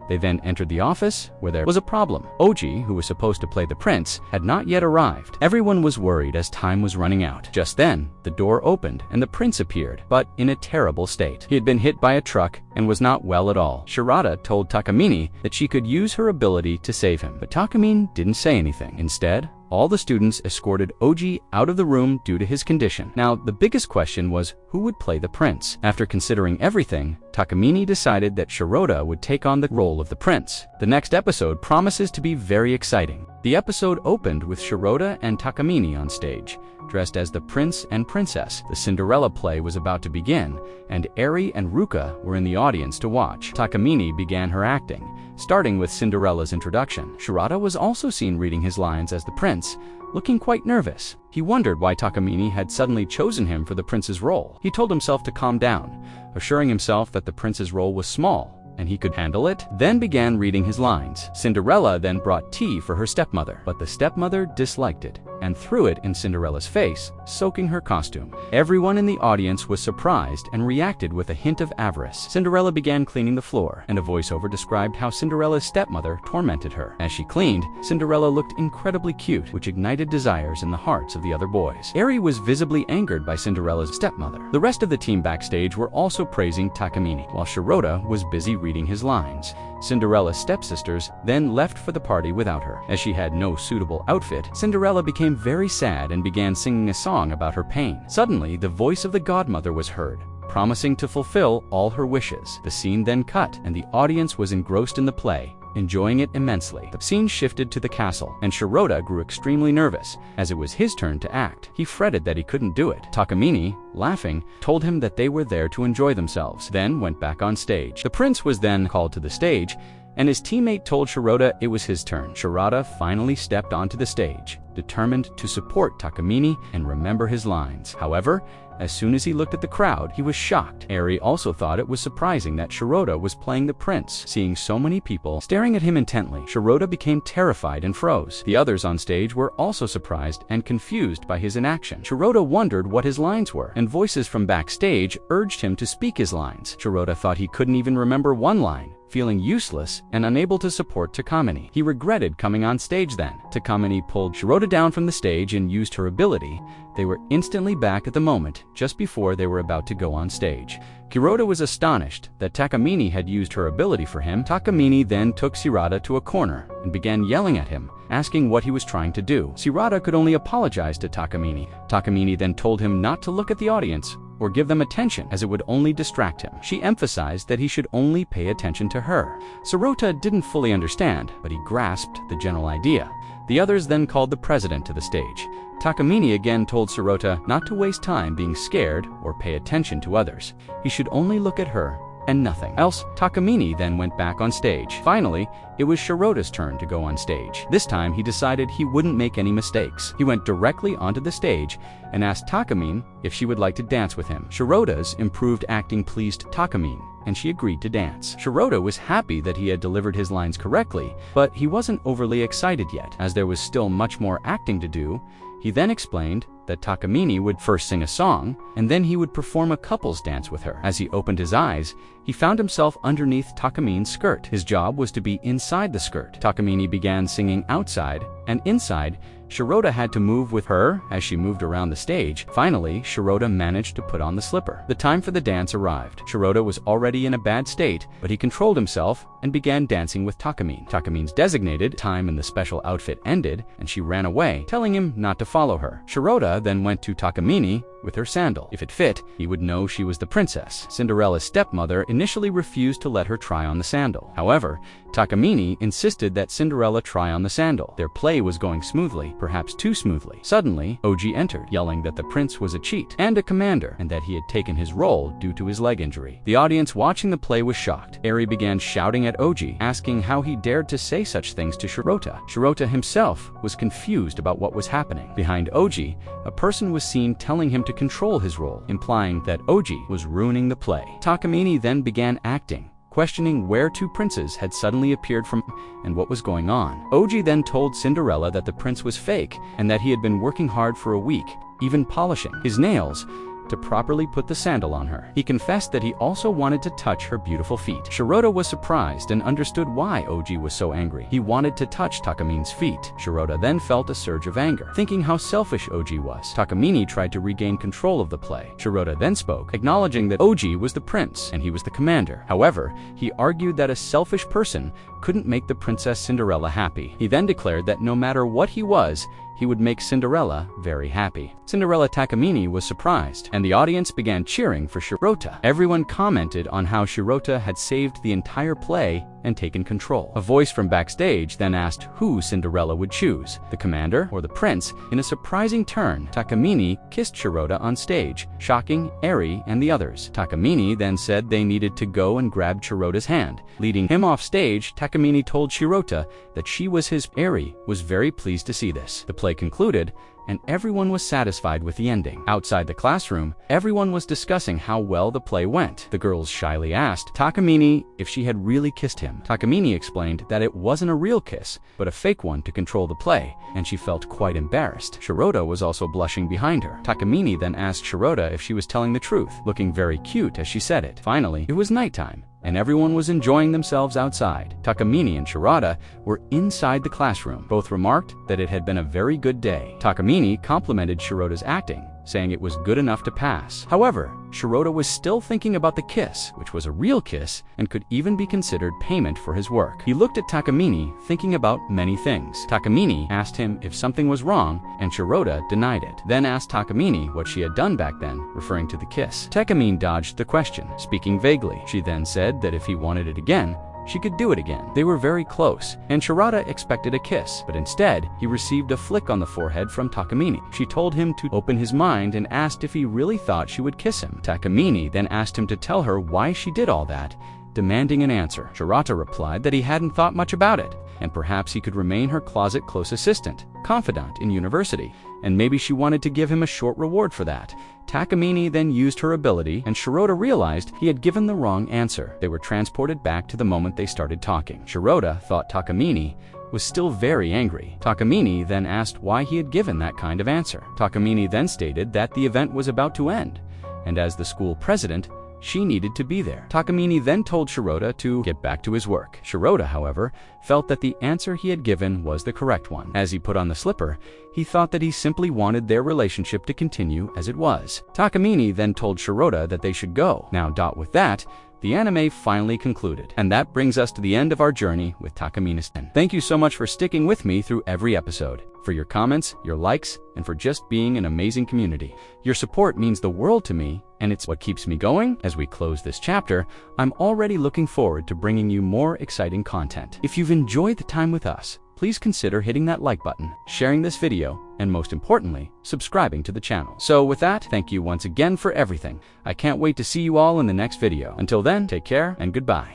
They then entered the office, where there was a problem. Ecchi, who was supposed to play the prince, had not yet arrived. Everyone was worried as time was running out. Just then, the door opened and the prince appeared, but in a terrible state. He had been hit by a truck and was not well at all. Shirota told Takamine that she could use her ability to save him, but Takamine didn't say anything. Instead, all the students escorted Ecchi out of the room due to his condition. Now, the biggest question was who would play the prince. After considering everything, Takamine decided that Shirota would take on the role of the prince. The next episode promises to be very exciting. The episode opened with Shirota and Takamine on stage, dressed as the prince and princess. The Cinderella play was about to begin, and Eri and Ruka were in the audience to watch. Takamine began her acting, starting with Cinderella's introduction. Shirota was also seen reading his lines as the prince, looking quite nervous. He wondered why Takamine had suddenly chosen him for the prince's role. He told himself to calm down, assuring himself that the prince's role was small and he could handle it, then began reading his lines. Cinderella then brought tea for her stepmother, but the stepmother disliked it. and threw it in Cinderella's face, soaking her costume. Everyone in the audience was surprised and reacted with a hint of avarice. Cinderella began cleaning the floor, and a voiceover described how Cinderella's stepmother tormented her. As she cleaned, Cinderella looked incredibly cute, which ignited desires in the hearts of the other boys. Ecchi was visibly angered by Cinderella's stepmother. The rest of the team backstage were also praising Takamine, while Shirota was busy reading his lines. Cinderella's stepsisters then left for the party without her. As she had no suitable outfit, Cinderella became very sad and began singing a song about her pain. Suddenly, the voice of the godmother was heard, promising to fulfill all her wishes. The scene then cut, and the audience was engrossed in the play, enjoying it immensely. The scene shifted to the castle, and Shirota grew extremely nervous, as it was his turn to act. He fretted that he couldn't do it. Takamine, laughing, told him that they were there to enjoy themselves, then went back on stage. The prince was then called to the stage, and his teammate told Shirota it was his turn. Shirota finally stepped onto the stage, determined to support Takamine and remember his lines. However, as soon as he looked at the crowd, he was shocked. Ecchi also thought it was surprising that Shirota was playing the prince. Seeing so many people staring at him intently, Shirota became terrified and froze. The others on stage were also surprised and confused by his inaction. Shirota wondered what his lines were, and voices from backstage urged him to speak his lines. Shirota thought he couldn't even remember one line. Feeling useless and unable to support Takamine, he regretted coming on stage then. Takamine pulled Shirota down from the stage and used her ability. They were instantly back at the moment, just before they were about to go on stage. Shirota was astonished that Takamine had used her ability for him. Takamine then took Shirota to a corner and began yelling at him, asking what he was trying to do. Shirota could only apologize to Takamine. Takamine then told him not to look at the audience or give them attention, as it would only distract him. She emphasized that he should only pay attention to her. Shirota didn't fully understand, but he grasped the general idea. The others then called the president to the stage. Takamine again told Shirota not to waste time being scared or pay attention to others. He should only look at her and nothing else. Takamine then went back on stage. Finally, it was Shirota's turn to go on stage. This time, he decided he wouldn't make any mistakes. He went directly onto the stage and asked Takamine if she would like to dance with him. Shirota's improved acting pleased Takamine, and she agreed to dance. Shirota was happy that he had delivered his lines correctly, but he wasn't overly excited yet, as there was still much more acting to do. He then explained that Takamine would first sing a song, and then he would perform a couple's dance with her. As he opened his eyes, he found himself underneath Takamine's skirt. His job was to be inside the skirt. Takamine began singing outside, and inside, Shirota had to move with her as she moved around the stage. Finally, Shirota managed to put on the slipper. The time for the dance arrived. Shirota was already in a bad state, but he controlled himself and began dancing with Takamine. Takamine's designated time in the special outfit ended, and she ran away, telling him not to follow her. Shirota then went to Takamine with her sandal. If it fit, he would know she was the princess. Cinderella's stepmother initially refused to let her try on the sandal. However, Takamine insisted that Cinderella try on the sandal. Their play was going smoothly, perhaps too smoothly. Suddenly, Ecchi entered, yelling that the prince was a cheat and a commander, and that he had taken his role due to his leg injury. The audience watching the play was shocked. Ecchi began shouting at Ecchi, asking how he dared to say such things to Shirota. Shirota himself was confused about what was happening. Behind Ecchi, a person was seen telling him to control his role, implying that Ecchi was ruining the play. Takamine then began acting, questioning where two princes had suddenly appeared from and what was going on. Ecchi then told Cinderella that the prince was fake and that he had been working hard for a week, even polishing his nails, to properly put the sandal on her. He confessed that he also wanted to touch her beautiful feet. Shirota was surprised and understood why Ecchi was so angry. He wanted to touch Takamine's feet. Shirota then felt a surge of anger, thinking how selfish Ecchi was. Takamine tried to regain control of the play. Shirota then spoke, acknowledging that Ecchi was the prince and he was the commander. However, he argued that a selfish person couldn't make the Princess Cinderella happy. He then declared that no matter what he was, he would make Cinderella very happy. Cinderella Takamine was surprised, and the audience began cheering for Shirota. Everyone commented on how Shirota had saved the entire play and taken control. A voice from backstage then asked who Cinderella would choose, the commander or the prince. In a surprising turn, Takamine kissed Shirota on stage, shocking Ecchi and the others. Takamine then said they needed to go and grab Shirota's hand. Leading him off stage, Takamine told Shirota that she was his. Ecchi was very pleased to see this. The play concluded, and everyone was satisfied with the ending. Outside the classroom, everyone was discussing how well the play went. The girls shyly asked Takamine if she had really kissed him. Takamine explained that it wasn't a real kiss, but a fake one to control the play, and she felt quite embarrassed. Shirota was also blushing behind her. Takamine then asked Shirota if she was telling the truth, looking very cute as she said it. Finally, it was nighttime, and everyone was enjoying themselves outside. Takamine and Shirota were inside the classroom. Both remarked that it had been a very good day. Takamine complimented Shirota's acting, saying it was good enough to pass. However, Shirota was still thinking about the kiss, which was a real kiss and could even be considered payment for his work. He looked at Takamine, thinking about many things. Takamine asked him if something was wrong, and Shirota denied it. Then asked Takamine what she had done back then, referring to the kiss. Takamine dodged the question, speaking vaguely. She then said that if he wanted it again, she could do it again. They were very close, and Shirota expected a kiss, but instead, he received a flick on the forehead from Takamine. She told him to open his mind and asked if he really thought she would kiss him. Takamine then asked him to tell her why she did all that, demanding an answer. Shirota replied that he hadn't thought much about it, and perhaps he could remain her closet close assistant, confidant in university, and maybe she wanted to give him a short reward for that. Takamine then used her ability, and Shirota realized he had given the wrong answer. They were transported back to the moment they started talking. Shirota thought Takamine was still very angry. Takamine then asked why he had given that kind of answer. Takamine then stated that the event was about to end, and as the school president, she needed to be there. Takamine then told Shirota to get back to his work. Shirota, however, felt that the answer he had given was the correct one. As he put on the slipper, he thought that he simply wanted their relationship to continue as it was. Takamine then told Shirota that they should go. Now, with that, the anime finally concluded. And that brings us to the end of our journey with Takamine-san. Thank you so much for sticking with me through every episode, for your comments, your likes, and for just being an amazing community. Your support means the world to me, and it's what keeps me going. As we close this chapter, I'm already looking forward to bringing you more exciting content. If you've enjoyed the time with us, please consider hitting that like button, sharing this video, and most importantly, subscribing to the channel. So with that, thank you once again for everything. I can't wait to see you all in the next video. Until then, take care and goodbye.